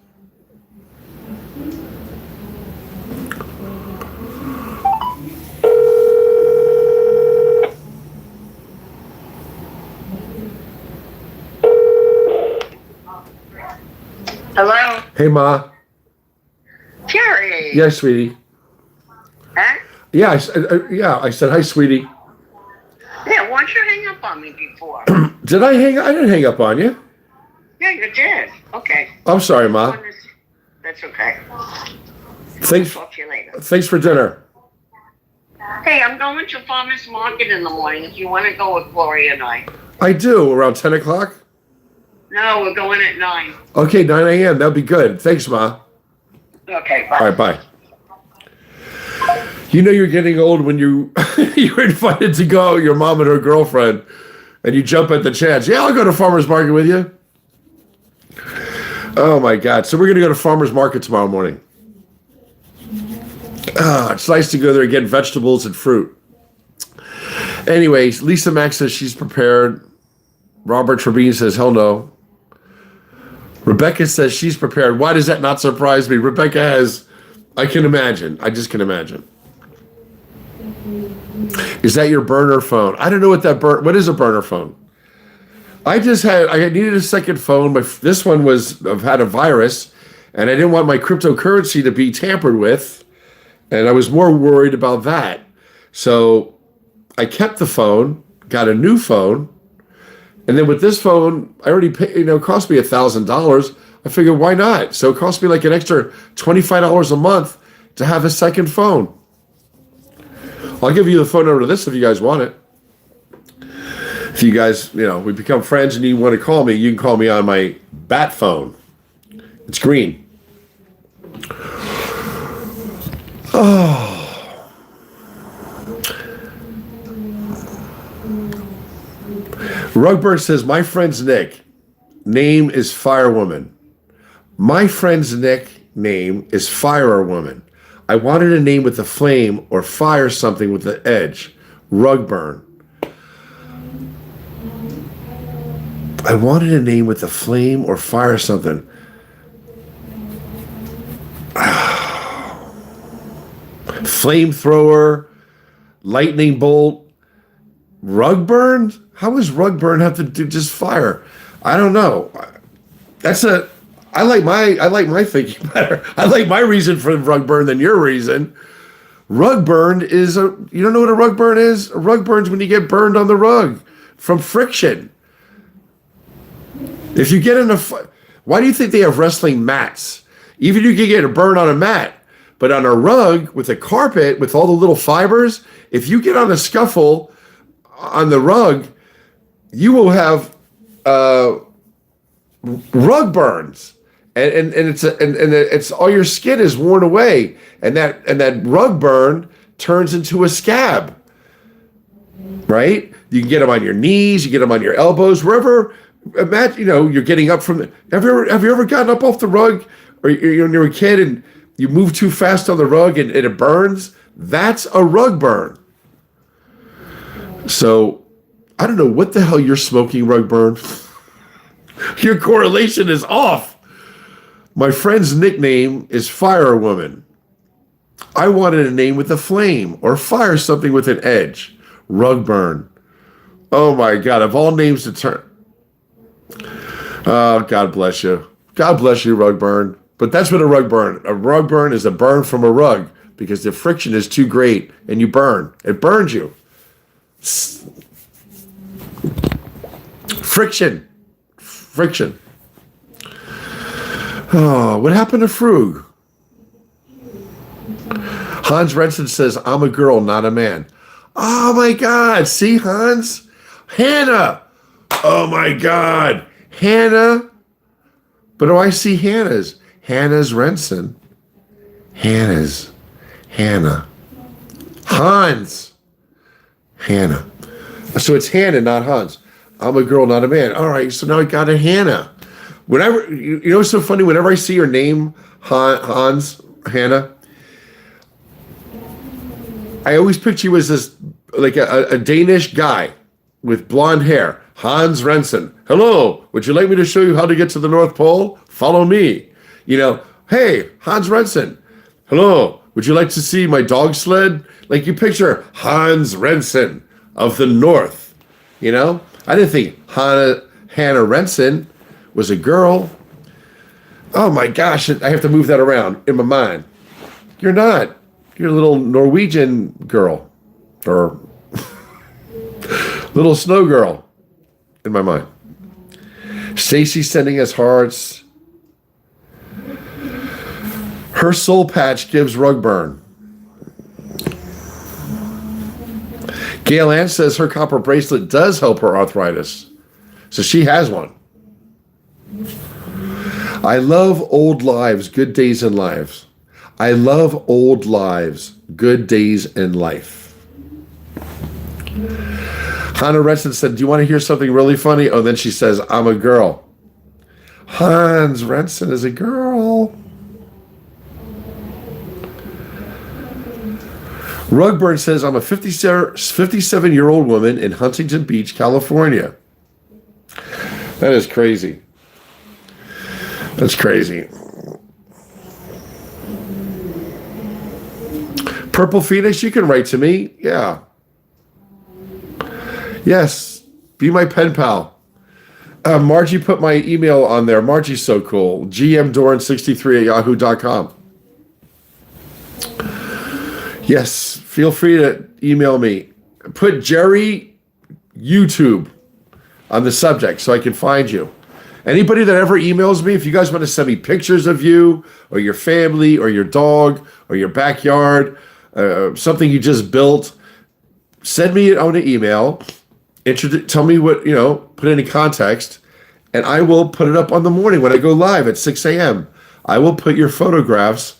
Hello? Hey, Ma. Jerry. Yeah, sweetie. Huh? Yeah, I said, hi, sweetie. Yeah, why'd you hang up on me before? Did I hang up? I didn't hang up on you. Yeah, you did. Okay. I'm sorry, Ma. That's okay. Thanks. Talk to you later. Thanks for dinner. Hey, I'm going to Farmers Market in the morning if you want to go with Gloria and I. I do, around 10 o'clock. No, we're going at 9. Okay, 9 a.m. That'll be good. Thanks, Ma. Okay, All bye. right, bye. You know you're getting old when you're invited to go, your mom and her girlfriend, and you jump at the chance. Yeah, I'll go to farmer's market with you. Oh my God! So we're gonna go to farmer's market tomorrow morning. It's nice to go there and get vegetables and fruit. Anyways, Lisa Mack says she's prepared. Robert Trevine says hell no. Rebecca says she's prepared. Why does that not surprise me? Rebecca has. I can imagine. I just can imagine. Is that your burner phone? I don't know what is a burner phone? I needed a second phone. This one had a virus, and I didn't want my cryptocurrency to be tampered with, and I was more worried about that. So I kept the phone, got a new phone, and then with this phone, I already paid, it cost me $1,000. I figured, why not? So it cost me like an extra $25 a month to have a second phone. I'll give you the phone number to this if you guys want it. If you guys, we become friends and you want to call me, you can call me on my bat phone. It's green. Oh. Rugburn says, my friend's name is Firewoman. My friend's nickname is Firewoman. I wanted a name with a flame or fire something with the edge. Rugburn. I wanted a name with a flame or fire something. Flamethrower, lightning bolt, Rugburn? How does Rugburn have to do just fire? I don't know. I like my thinking better. I like my reason for Rugburn than your reason. Rugburn is you don't know what a rugburn is? A rugburn is when you get burned on the rug from friction. If you get in why do you think they have wrestling mats? Even you can get a burn on a mat, but on a rug with a carpet with all the little fibers, if you get on a scuffle on the rug, you will have rug burns, and it's all your skin is worn away, and that rug burn turns into a scab. Right? You can get them on your knees, you get them on your elbows, wherever. Imagine, you're getting up from have you ever gotten up off the rug, or you're a kid and you move too fast on the rug and it burns? That's a rug burn. So I don't know what the hell you're smoking, Rugburn. Your correlation is off. My friend's nickname is Firewoman. I wanted a name with a flame or fire something with an edge. Rugburn. Oh my God, of all names to turn. Oh, God bless you. God bless you, Rugburn. But that's what a rug burn. A rug burn is a burn from a rug because the friction is too great and you burn. It burns you. Friction. Oh, what happened to Frug? Hans Renson says, I'm a girl, not a man. Oh my God. See, Hans? Hannah. Oh my God. Hannah. But do I see Hannah's? Hannah's Renson. Hannah's. Hannah. Hans. Hannah. So it's Hannah, not Hans. I'm a girl, not a man. All right, so now I got a Hannah. Whenever, what's so funny? Whenever I see her name, Hans, Hannah, I always picture you as this, like a Danish guy with blonde hair. Hans Renson. Hello, would you like me to show you how to get to the North Pole? Follow me. Hey, Hans Renson. Hello, would you like to see my dog sled? Like you picture Hans Renson of the North. I didn't think Hannah Renson was a girl. Oh my gosh, I have to move that around in my mind. You're not. You're a little Norwegian girl or little snow girl in my mind. Stacy's sending us hearts. Her soul patch gives Rugburn. Gail Ann says her copper bracelet does help her arthritis. So she has one. I love old lives, good days in lives. I love old lives, good days in life. Hannah Renson said, do you want to hear something really funny? Oh, then she says, I'm a girl. Hans Renson is a girl. Rugburn says, I'm a 57-year-old woman in Huntington Beach, California. That is crazy. That's crazy. Purple Phoenix, you can write to me. Yeah. Yes. Be my pen pal. Margie put my email on there. Margie's so cool. gmdoran63@yahoo.com. Yes. Feel free to email me. Put Jerry YouTube on the subject so I can find you. Anybody that ever emails me, if you guys want to send me pictures of you or your family or your dog or your backyard, something you just built, send me it on an email. Tell me what, put it in context, and I will put it up on the morning when I go live at 6 a.m. I will put your photographs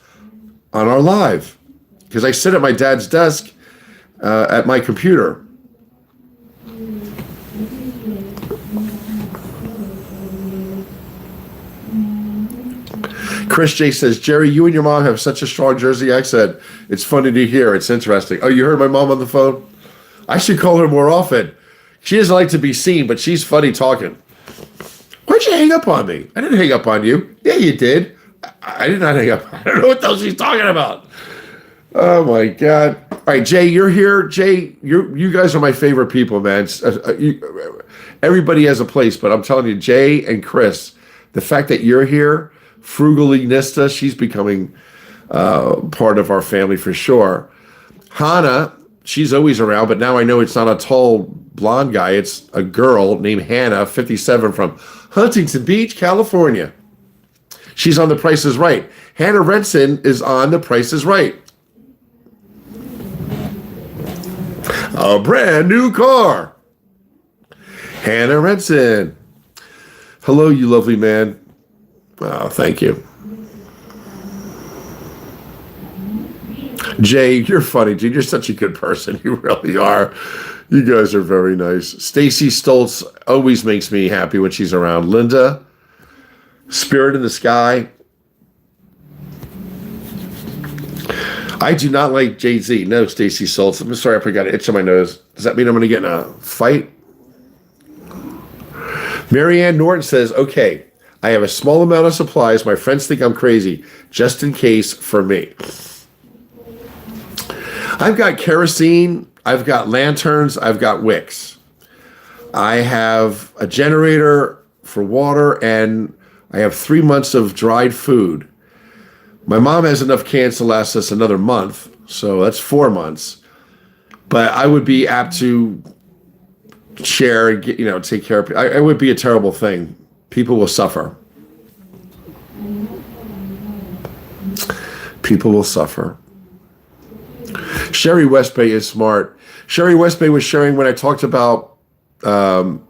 on our live because I sit at my dad's desk at my computer. Chris J says, Jerry, you and your mom have such a strong Jersey accent. It's funny to hear. It's interesting. Oh, you heard my mom on the phone? I should call her more often. She doesn't like to be seen, but she's funny talking. Why'd you hang up on me? I didn't hang up on you. Yeah, you did. I did not hang up. I don't know what the hell she's talking about. Oh, my God. All right, Jay, you're here. Jay, you guys are my favorite people, man. Everybody has a place, but I'm telling you, Jay and Chris, the fact that you're here, Frugally Nista, she's becoming part of our family for sure. Hannah, she's always around, but now I know it's not a tall blonde guy. It's a girl named Hannah, 57, from Huntington Beach, California. She's on The Price is Right. Hannah Renson is on The Price is Right. A brand new car. Hannah Renson. Hello, you lovely man. Oh, thank you. Jay, you're funny, dude. You're such a good person. You really are. You guys are very nice. Stacy Stoltz always makes me happy when she's around. Linda, Spirit in the Sky. I do not like Jay-Z. No, Stacy Stoltz. I'm sorry, I got an itch on my nose. Does that mean I'm going to get in a fight? Marianne Norton says, okay, I have a small amount of supplies. My friends think I'm crazy. Just in case for me. I've got kerosene, I've got lanterns, I've got wicks. I have a generator for water, and I have 3 months of dried food. My mom has enough cans to last us another month, so that's 4 months. But I would be apt to share and get, take care of people. It would be a terrible thing. People will suffer. People will suffer. Sherry Westbay is smart. Sherry Westbay was sharing when I talked about the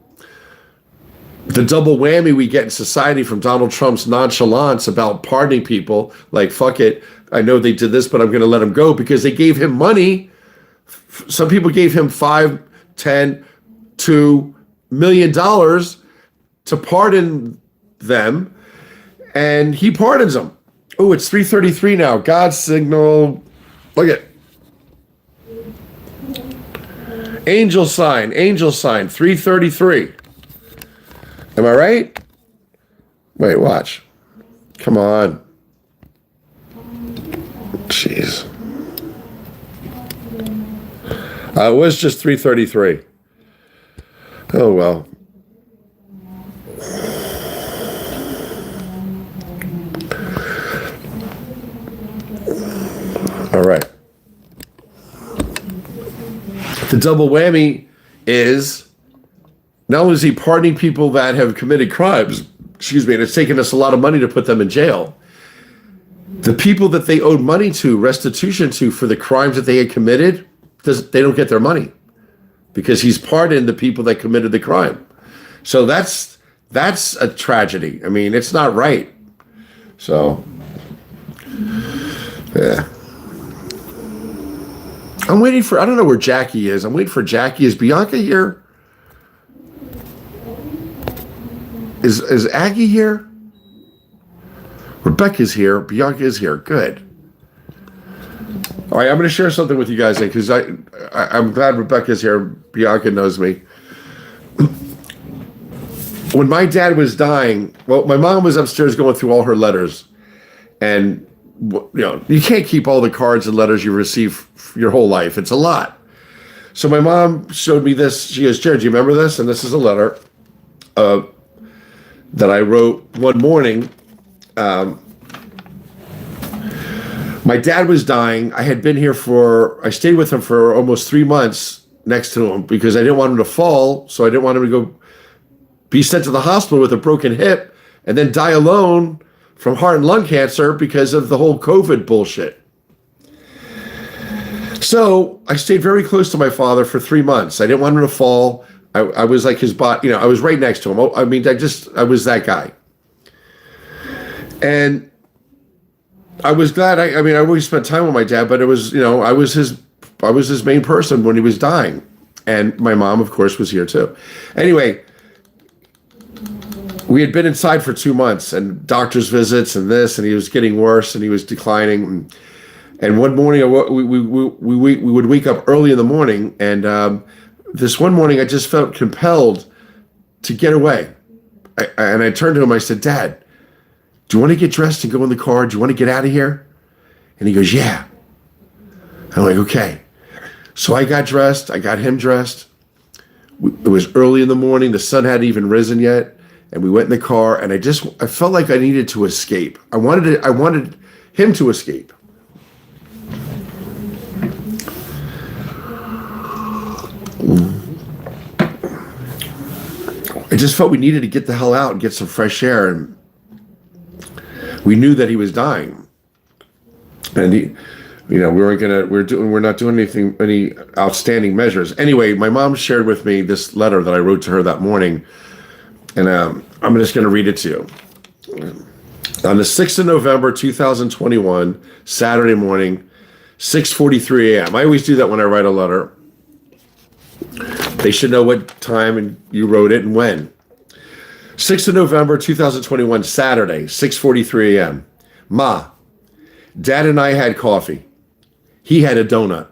double whammy we get in society from Donald Trump's nonchalance about pardoning people. Like, fuck it, I know they did this, but I'm going to let them go because they gave him money. Some people gave him $5, $10, $2 million to pardon them, and he pardons them. Oh, it's 3:33 now. God's signal. Look at angel sign, 3:33. Am I right? Wait, watch. Come on. Jeez. It was just 3:33. Oh, well. All right. The double whammy is not only is he pardoning people that have committed crimes, and it's taken us a lot of money to put them in jail. The people that they owed money to, restitution to, for the crimes that they had committed, they don't get their money because he's pardoned the people that committed the crime. So that's a tragedy. I mean, it's not right. So, yeah. I'm waiting for, I don't know where Jackie is. I'm waiting for Jackie. Is Bianca here? Is Aggie here? Rebecca's here. Bianca is here. Good. All right, I'm going to share something with you guys because I'm glad Rebecca's here. Bianca knows me. When my dad was dying, well, my mom was upstairs going through all her letters, and you can't keep all the cards and letters you receive your whole life. It's a lot. So my mom showed me this. She goes, "Jared, do you remember this?" And this is a letter that I wrote one morning. My dad was dying. I stayed with him for almost 3 months next to him because I didn't want him to fall. So I didn't want him to go be sent to the hospital with a broken hip and then die alone from heart and lung cancer because of the whole COVID bullshit. So I stayed very close to my father for 3 months. I didn't want him to fall. I was like his body, I was right next to him. I mean, I was that guy. And I was glad. I always spent time with my dad, but it was, I was his main person when he was dying. And my mom, of course, was here too. Anyway, we had been inside for 2 months and doctor's visits and this, and he was getting worse and he was declining. And one morning we would wake up early in the morning, and this one morning I just felt compelled to get away. And I turned to him, I said, "Dad, do you want to get dressed and go in the car? Do you want to get out of here?" And he goes, "Yeah." I'm like, "Okay." So I got dressed. I got him dressed. It was early in the morning. The sun hadn't even risen yet. And we went in the car, and I felt like I needed to escape. I wanted him to escape. I just felt we needed to get the hell out and get some fresh air. And we knew that he was dying. And we're not doing any outstanding measures. Anyway, my mom shared with me this letter that I wrote to her that morning. And I'm just going to read it to you. On the 6th of November, 2021, Saturday morning, 6:43 a.m. I always do that when I write a letter. They should know what time and you wrote it and when. 6th of November, 2021, Saturday, 6:43 a.m. Ma, Dad and I had coffee. He had a donut.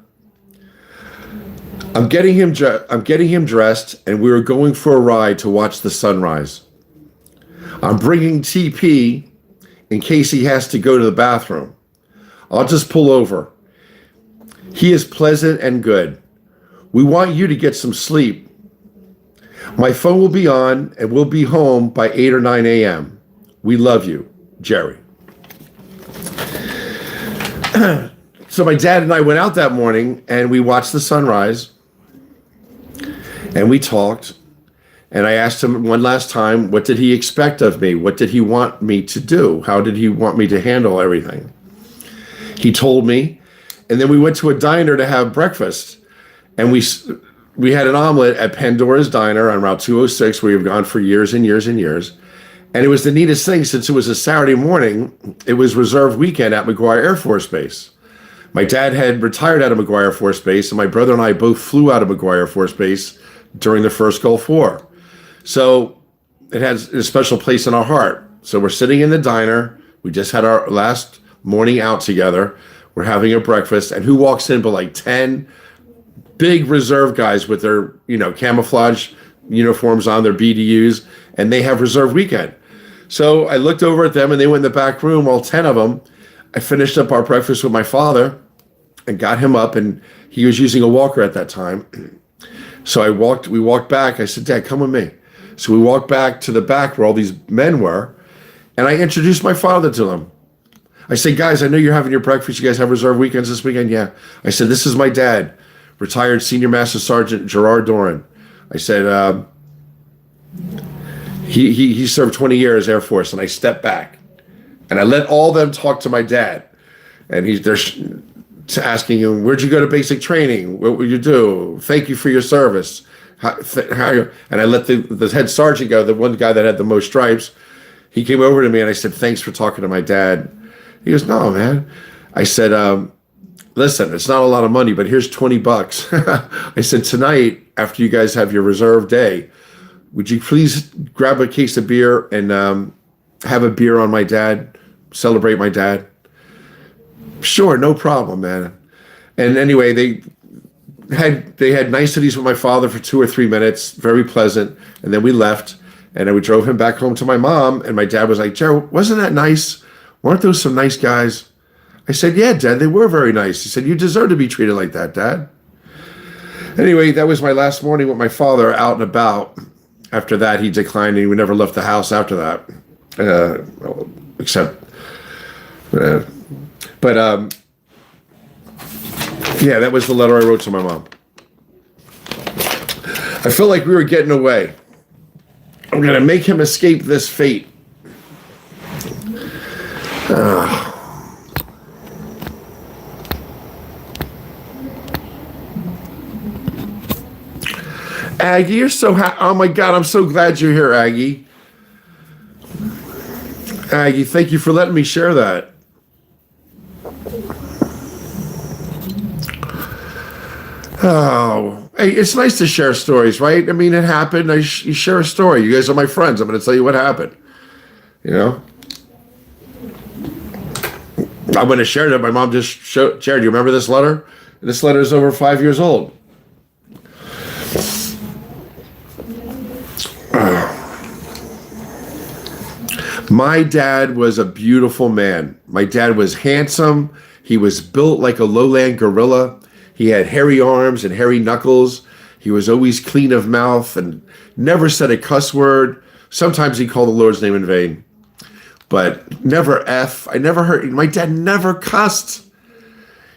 I'm getting him dressed, and we were going for a ride to watch the sunrise. I'm bringing TP in case he has to go to the bathroom. I'll just pull over. He is pleasant and good. We want you to get some sleep. My phone will be on, and we'll be home by 8 or 9 a.m. We love you, Jerry. So my dad and I went out that morning, and we watched the sunrise. And we talked, and I asked him one last time, what did he expect of me? What did he want me to do? How did he want me to handle everything? He told me, and then we went to a diner to have breakfast, and we had an omelet at Pandora's Diner on Route 206, where we've gone for years and years and years. And it was the neatest thing, since it was a Saturday morning. It was reserve weekend at McGuire Air Force Base. My dad had retired out of McGuire Air Force Base, and my brother and I both flew out of McGuire Air Force Base during the first Gulf War. So it has a special place in our heart. So we're sitting in the diner. We just had our last morning out together. We're having a breakfast, and who walks in but like 10 big reserve guys with their, camouflage uniforms on, their BDUs, and they have reserve weekend. So I looked over at them, and they went in the back room, all 10 of them. I finished up our breakfast with my father and got him up, and he was using a walker at that time. So we walked back. I said, "Dad, come with me." So we walked back to the back where all these men were, and I introduced my father to them. I said, "Guys, I know you're having your breakfast. You guys have reserve weekends this weekend?" "Yeah." I said, "This is my dad, retired Senior Master Sergeant Gerard Doran." I said, he served 20 years Air Force, and I stepped back, and I let all them talk to my dad. And they're asking him, "Where'd you go to basic training? What would you do? Thank you for your service." And I let the head sergeant go, the one guy that had the most stripes. he came over to me and I said, thanks for talking to my dad. He goes, no, man. I said, listen, it's not a lot of money, but here's $20. I said, tonight, after you guys have your reserve day, would you please grab a case of beer and have a beer on my dad, celebrate my dad? Sure, no problem, man. And anyway, they had niceties with my father for 2 or 3 minutes, very pleasant, and then we left, and we drove him back home to my mom, and my dad was like, Jared, wasn't that nice? Weren't those some nice guys? I said, yeah, Dad, they were very nice. He said, you deserve to be treated like that, Dad. Anyway, that was my last morning with my father out and about. After that, he declined, and we never left the house after that, yeah, that was the letter I wrote to my mom. I felt like we were getting away. I'm going to make him escape this fate. Aggie, you're so happy. Oh my God, I'm so glad you're here, Aggie. Aggie, thank you for letting me share that. Oh, hey, it's nice to share stories, right? I mean, it happened. You share a story. You guys are my friends. I'm going to tell you what happened. You know? I'm going to share that. My mom just shared. Do you remember this letter? This letter is over 5 years old. My dad was a beautiful man. My dad was handsome. He was built like a lowland gorilla. He had hairy arms and hairy knuckles. He was always clean of mouth and never said a cuss word. Sometimes he called the Lord's name in vain, but never F. I never heard, my dad never cussed.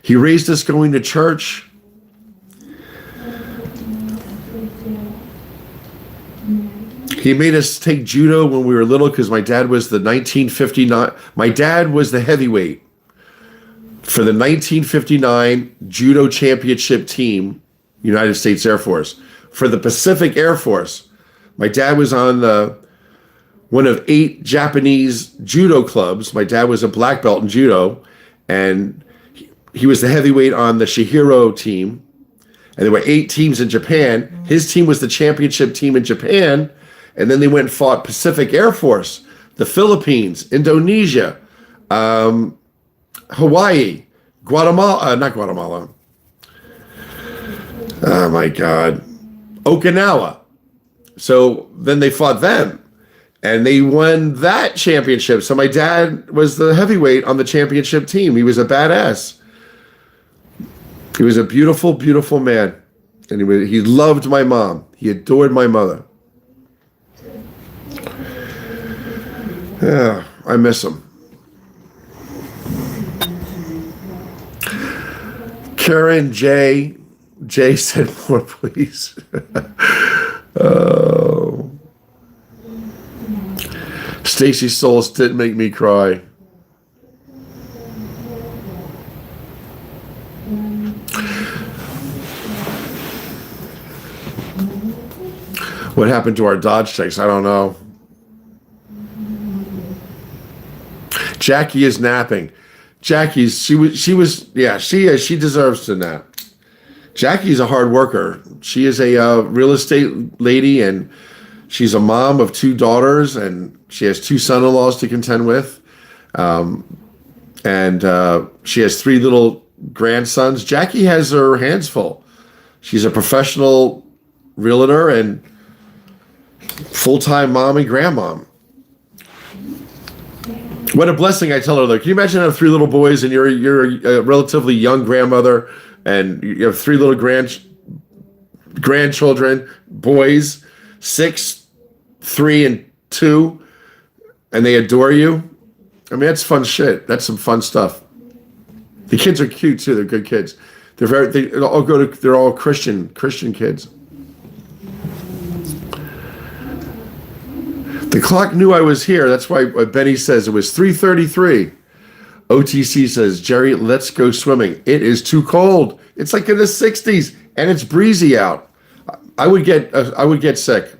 He raised us going to church. He made us take judo when we were little because my dad was the 1959, my dad was the heavyweight for the 1959 judo championship team, United States Air Force. For the Pacific Air Force, my dad was on one of 8 Japanese judo clubs. My dad was a black belt in judo, and he was the heavyweight on the Shihiro team. And there were 8 teams in Japan. His team was the championship team in Japan. And then they went and fought Pacific Air Force, the Philippines, Indonesia, Hawaii, not Guatemala. Oh my God. Okinawa. So then they fought them and they won that championship. So my dad was the heavyweight on the championship team. He was a badass. He was a beautiful, beautiful man. And he loved my mom. He adored my mother. Yeah, I miss him. Karen J said more, please. Oh. Stacy Souls didn't make me cry. What happened to our Dodge checks? I don't know. Jackie is napping. She deserves to nap. Jackie's a hard worker. She is a real estate lady, and she's a mom of 2 daughters, and she has 2 son-in-laws to contend with. And she has 3 little grandsons. Jackie has her hands full. She's a professional realtor and full-time mom and grandmom. What a blessing, I tell her, though. Can you imagine having 3 little boys and you're a relatively young grandmother and you have 3 little grandchildren, boys, 6, 3, and 2, and they adore you? I mean, that's fun shit. That's some fun stuff. The kids are cute, too. They're good kids. They're all Christian kids. The clock knew I was here. That's why Benny says it was 3:33. OTC says, Jerry, let's go swimming. It is too cold. It's like in the 60s and it's breezy out. I would get sick.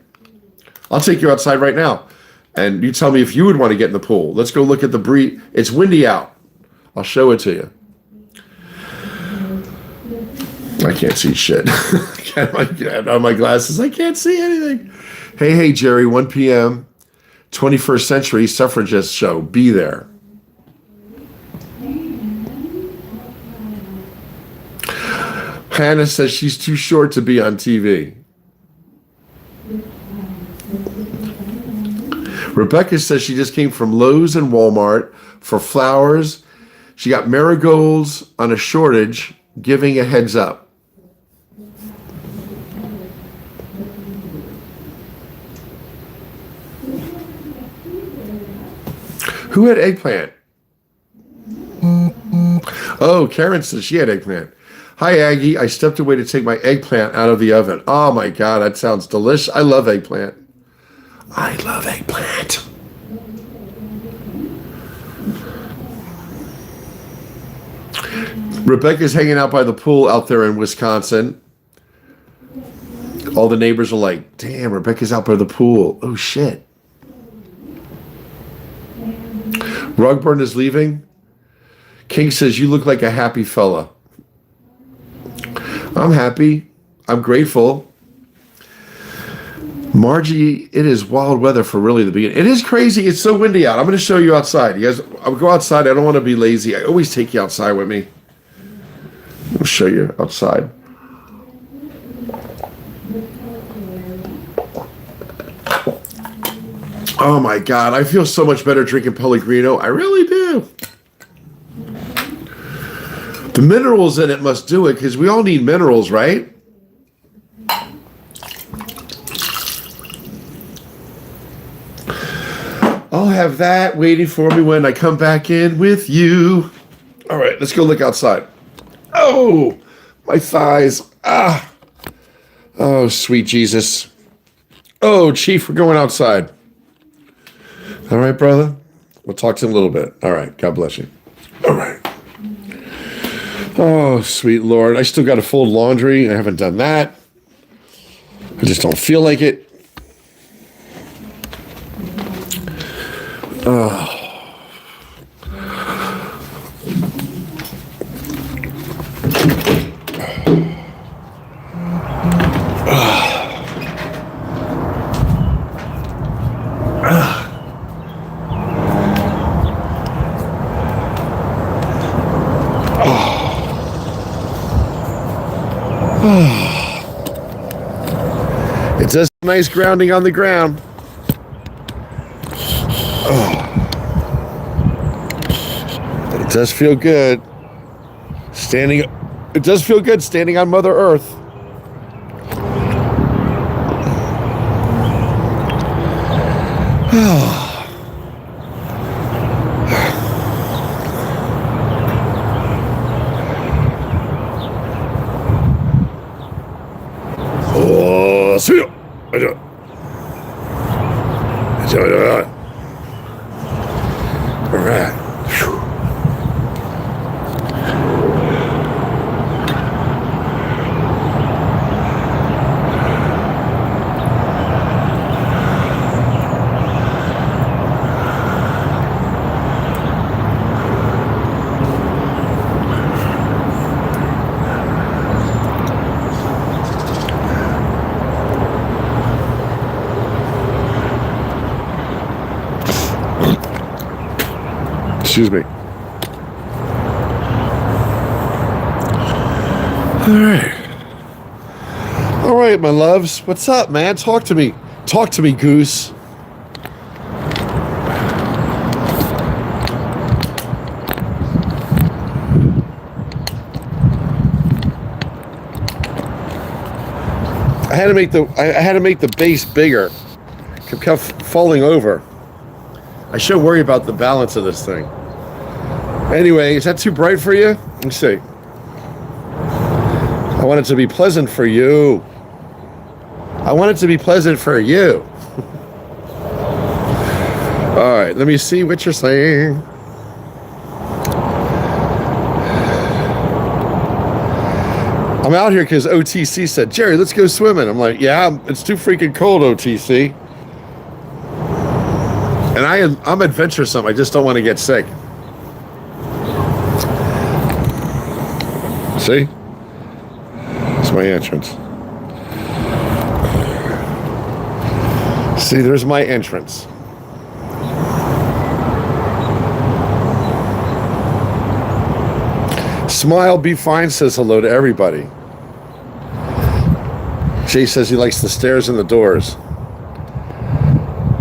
I'll take you outside right now. And you tell me if you would want to get in the pool. Let's go look at the breeze. It's windy out. I'll show it to you. I can't see shit. On my glasses, I can't see anything. Hey, Jerry, 1 p.m., 21st Century Suffragist Show. Be there. Hannah says she's too short to be on TV. Rebecca says she just came from Lowe's and Walmart for flowers. She got marigolds on a shortage, giving a heads up. Who had eggplant? Oh, Karen says she had eggplant. Hi, Aggie. I stepped away to take my eggplant out of the oven. Oh, my God. That sounds delicious. I love eggplant. I love eggplant. Rebecca's hanging out by the pool out there in Wisconsin. All the neighbors are like, damn, Rebecca's out by the pool. Oh, shit. Rugburn is leaving. King says, you look like a happy fella. I'm happy. I'm grateful. Margie, it is wild weather for really the beginning. It is crazy. It's so windy out. I'm going to show you outside. You guys, I'll go outside. I don't want to be lazy. I always take you outside with me. I'll show you outside. Oh my God. I feel so much better drinking Pellegrino. I really do. The minerals in it must do it because we all need minerals, right? I'll have that waiting for me when I come back in with you. All right, let's go look outside. Oh, my thighs. Ah. Oh, sweet Jesus. Oh, Chief, we're going outside. All right, brother. We'll talk to you in a little bit. All right. God bless you. All right. Oh, sweet Lord. I still got to fold laundry. I haven't done that. I just don't feel like it. Oh. It does nice grounding on the ground. Oh. It does feel good. It does feel good standing on Mother Earth. Oh, sweet. All right. Excuse me. All right, my loves. What's up, man? Talk to me. Talk to me, Goose. I had to make the base bigger. It kept falling over. I should worry about the balance of this thing. Anyway, is that too bright for you? Let me see. I want it to be pleasant for you. I want it to be pleasant for you. All right, let me see what you're saying. I'm out here because OTC said, Jerry, let's go swimming. I'm like, yeah, it's too freaking cold, OTC. And I'm adventuresome. I just don't want to get sick. See? It's my entrance. See, there's my entrance. Smile, be fine says hello to everybody. Jay says he likes the stairs and the doors.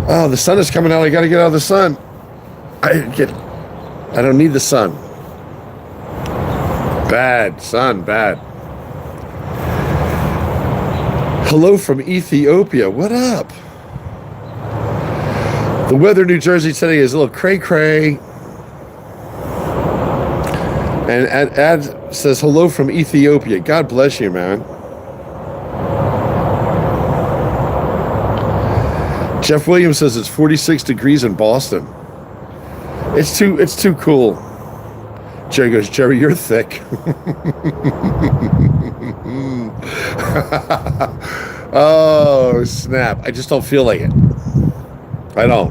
Oh, the sun is coming out. I got to get out of the sun. I don't need the sun. Bad, sun, bad. Hello from Ethiopia. What up? The weather in New Jersey today is a little cray-cray. And Ad says, hello from Ethiopia. God bless you, man. Jeff Williams says it's 46 degrees in Boston. It's too cool. Jerry goes, Jerry, you're thick. Oh, snap. I just don't feel like it. I don't.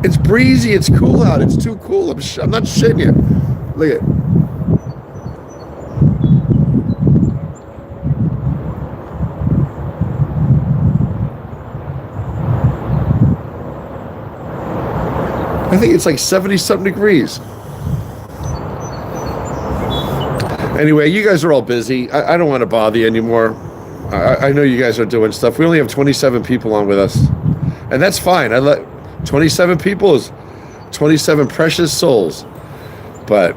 It's breezy. It's cool out. It's too cool. I'm not shitting you. Look at it. I think it's like 70-something degrees. Anyway, you guys are all busy. I don't want to bother you anymore. I know you guys are doing stuff. We only have 27 people on with us. And that's fine. 27 people is 27 precious souls. But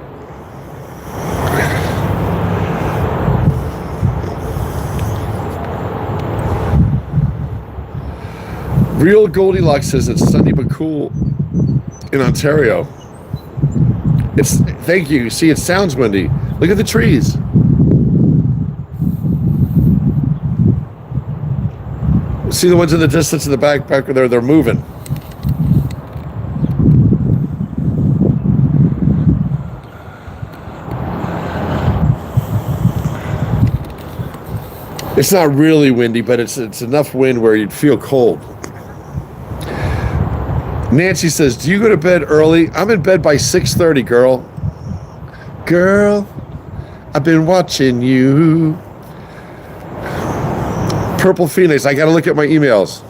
Real Goldilocks says it's sunny but cool in Ontario. Thank you. See, it sounds windy. Look at the trees. See the ones in the distance in the back there, they're moving. It's not really windy, but it's enough wind where you'd feel cold. Nancy says, do you go to bed early? I'm in bed by 6:30, girl. Girl, I've been watching you. Purple Phoenix, I got to look at my emails.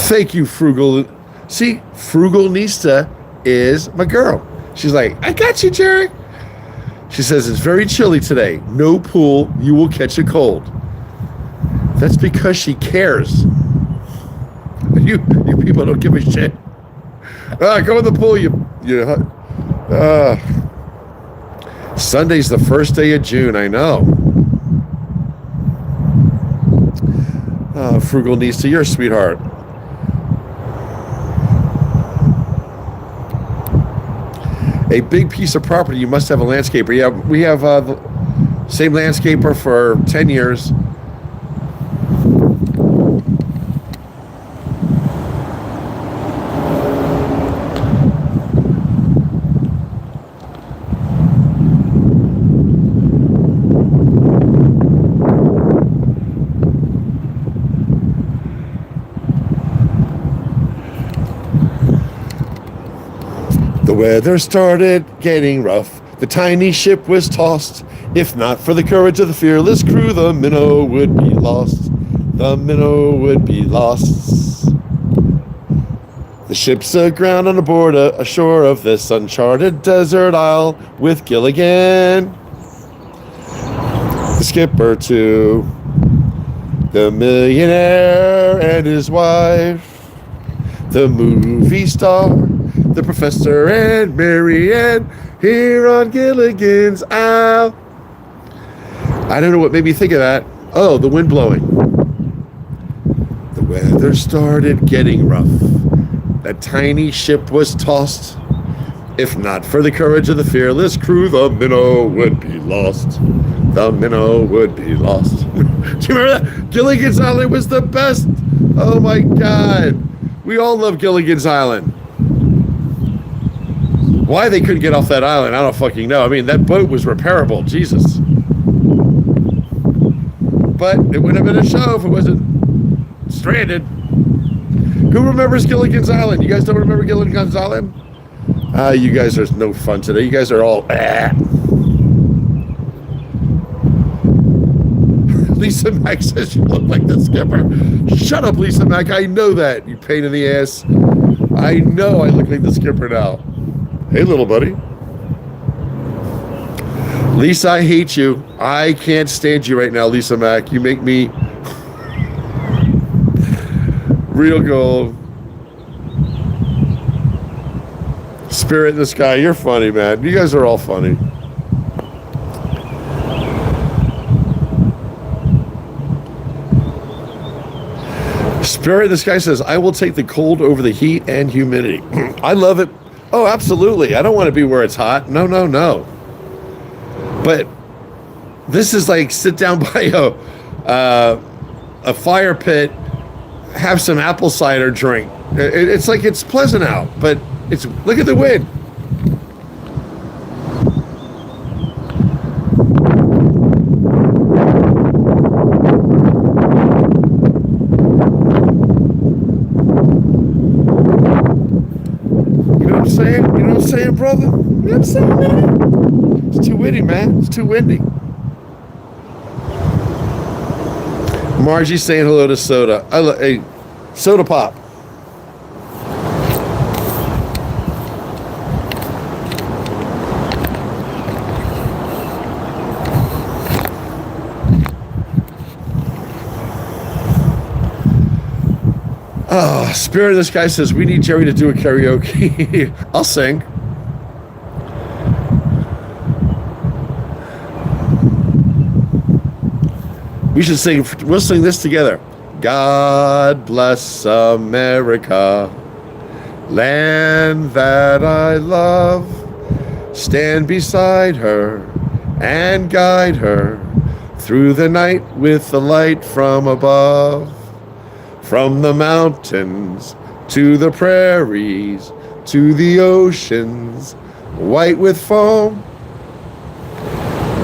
Thank you, Frugal. See, Frugal Nista is my girl. She's like, I got you, Jerry. She says, it's very chilly today. No pool, you will catch a cold. That's because she cares. You people don't give a shit. Go in the pool, Sunday's the first day of June, I know. Frugal Nista, you're a sweetheart. A big piece of property, you must have a landscaper. Yeah, we have the same landscaper for 10 years. The weather started getting rough. The tiny ship was tossed. If not for the courage of the fearless crew, the minnow would be lost. The minnow would be lost. The ship's aground on a shore of this uncharted desert isle with Gilligan, the skipper too, the millionaire and his wife, the movie star, the professor and Marianne here on Gilligan's Isle. I don't know what made me think of that. Oh, the wind blowing. The weather started getting rough. That tiny ship was tossed. If not for the courage of the fearless crew, the minnow would be lost. The minnow would be lost. Do you remember that? Gilligan's Island was the best. Oh my God. We all love Gilligan's Island. Why they couldn't get off that island, I don't fucking know. I mean, that boat was repairable. Jesus. But it would have been a show if it wasn't Stranded. Who remembers Gilligan's Island? You guys don't remember Gilligan's Island? You guys are no fun today. You guys are all. Lisa Mack says you look like the skipper. Shut up, Lisa Mack. I know that. You pain in the ass. I know I look like the skipper now. Hey, little buddy. Lisa, I hate you. I can't stand you right now, Lisa Mack. You make me real gold. Spirit in the sky. You're funny, man. You guys are all funny. Spirit in the sky says, I will take the cold over the heat and humidity. I love it. Oh, absolutely. I don't want to be where it's hot. No, no, no. But this is like sit down by a fire pit, have some apple cider drink. It's like it's pleasant out, but it's look at the wind. You know what I'm saying? You know what I'm saying, brother? You know what I'm saying, man? It's too windy, man. It's too windy. Margie saying hello to Soda. Hey, Soda Pop. Oh, Spirit of this guy says, we need Jerry to do a karaoke. I'll sing. We should sing, we'll sing this together. God bless America, land that I love. Stand beside her and guide her through the night with the light from above. From the mountains to the prairies to the oceans, white with foam.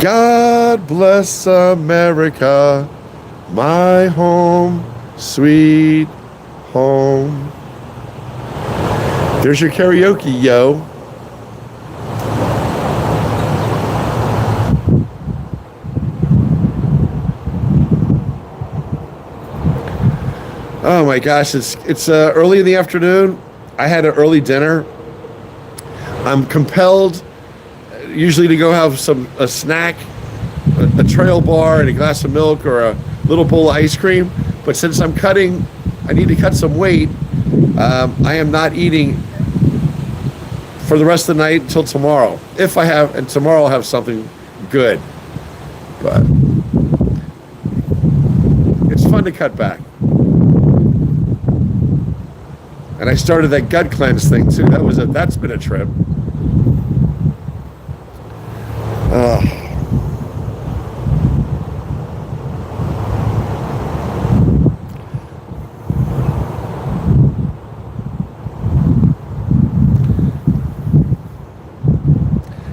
God bless America, my home, sweet home. There's your karaoke, yo. Oh my gosh, it's early in the afternoon. I had an early dinner. I'm compelled usually to go have a snack, a trail bar and a glass of milk or a little bowl of ice cream. But since I need to cut some weight, I am not eating for the rest of the night until tomorrow. And tomorrow I'll have something good. But it's fun to cut back. And I started that gut cleanse thing too. That's been a trip.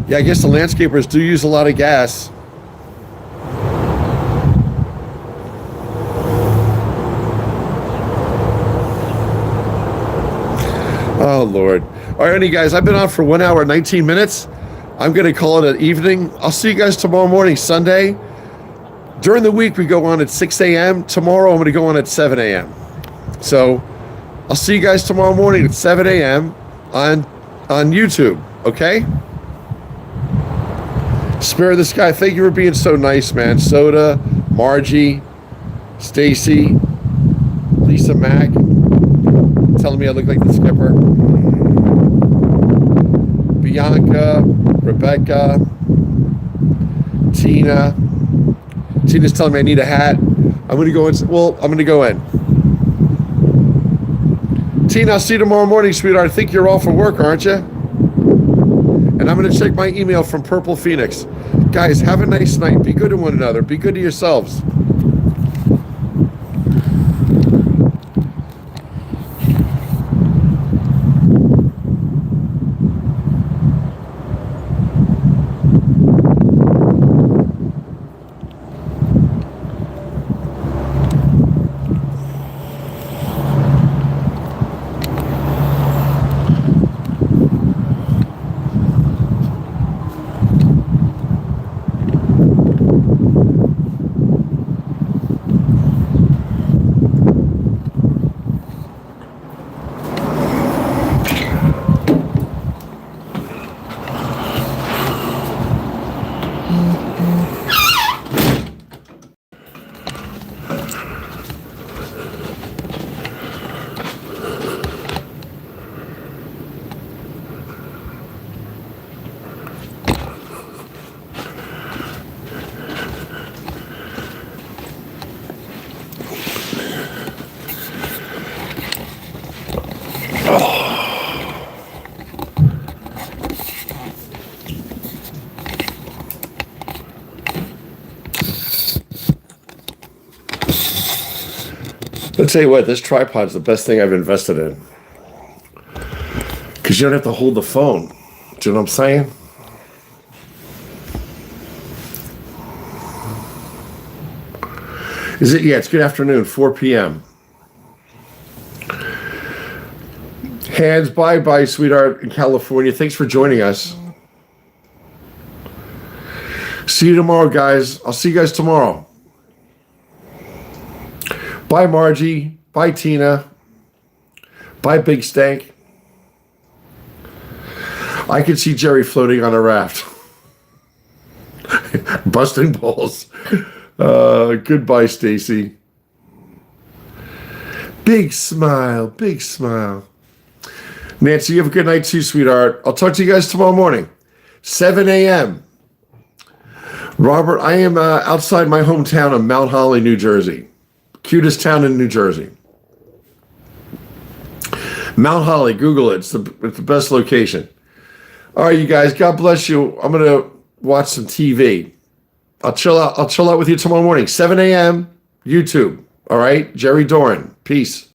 Yeah, I guess the landscapers do use a lot of gas. Oh, Lord. All right, you guys, I've been on for 1 hour, 19 minutes. I'm going to call it an evening. I'll see you guys tomorrow morning, Sunday. During the week, we go on at 6 a.m. Tomorrow, I'm going to go on at 7 a.m. So I'll see you guys tomorrow morning at 7 a.m. on YouTube, okay? Spirit of the Sky, thank you for being so nice, man. Soda, Margie, Stacy, Lisa Mack, telling me I look like the skipper. Bianca, Rebecca, Tina. Tina's telling me I need a hat. I'm going to go in. Well, I'm going to go in. Tina, I'll see you tomorrow morning, sweetheart. I think you're off for work, aren't you? And I'm going to check my email from Purple Phoenix. Guys, have a nice night. Be good to one another. Be good to yourselves. I'll tell you what, this tripod's the best thing I've invested in. Because you don't have to hold the phone. Do you know what I'm saying? Is it? Yeah, it's good afternoon, 4 p.m. Hands, bye-bye, sweetheart, in California. Thanks for joining us. See you tomorrow, guys. I'll see you guys tomorrow. Bye, Margie. Bye, Tina. Bye, Big Stank. I could see Jerry floating on a raft. Busting balls. Goodbye, Stacy. Big smile. Big smile. Nancy, you have a good night too, sweetheart. I'll talk to you guys tomorrow morning. 7 a.m. Robert, I am outside my hometown of Mount Holly, New Jersey. Cutest town in New Jersey. Mount Holly, Google it. It's the best location. All right, you guys, God bless you. I'm going to watch some TV. I'll chill out with you tomorrow morning, 7 a.m. YouTube. All right, Jerry Doran. Peace.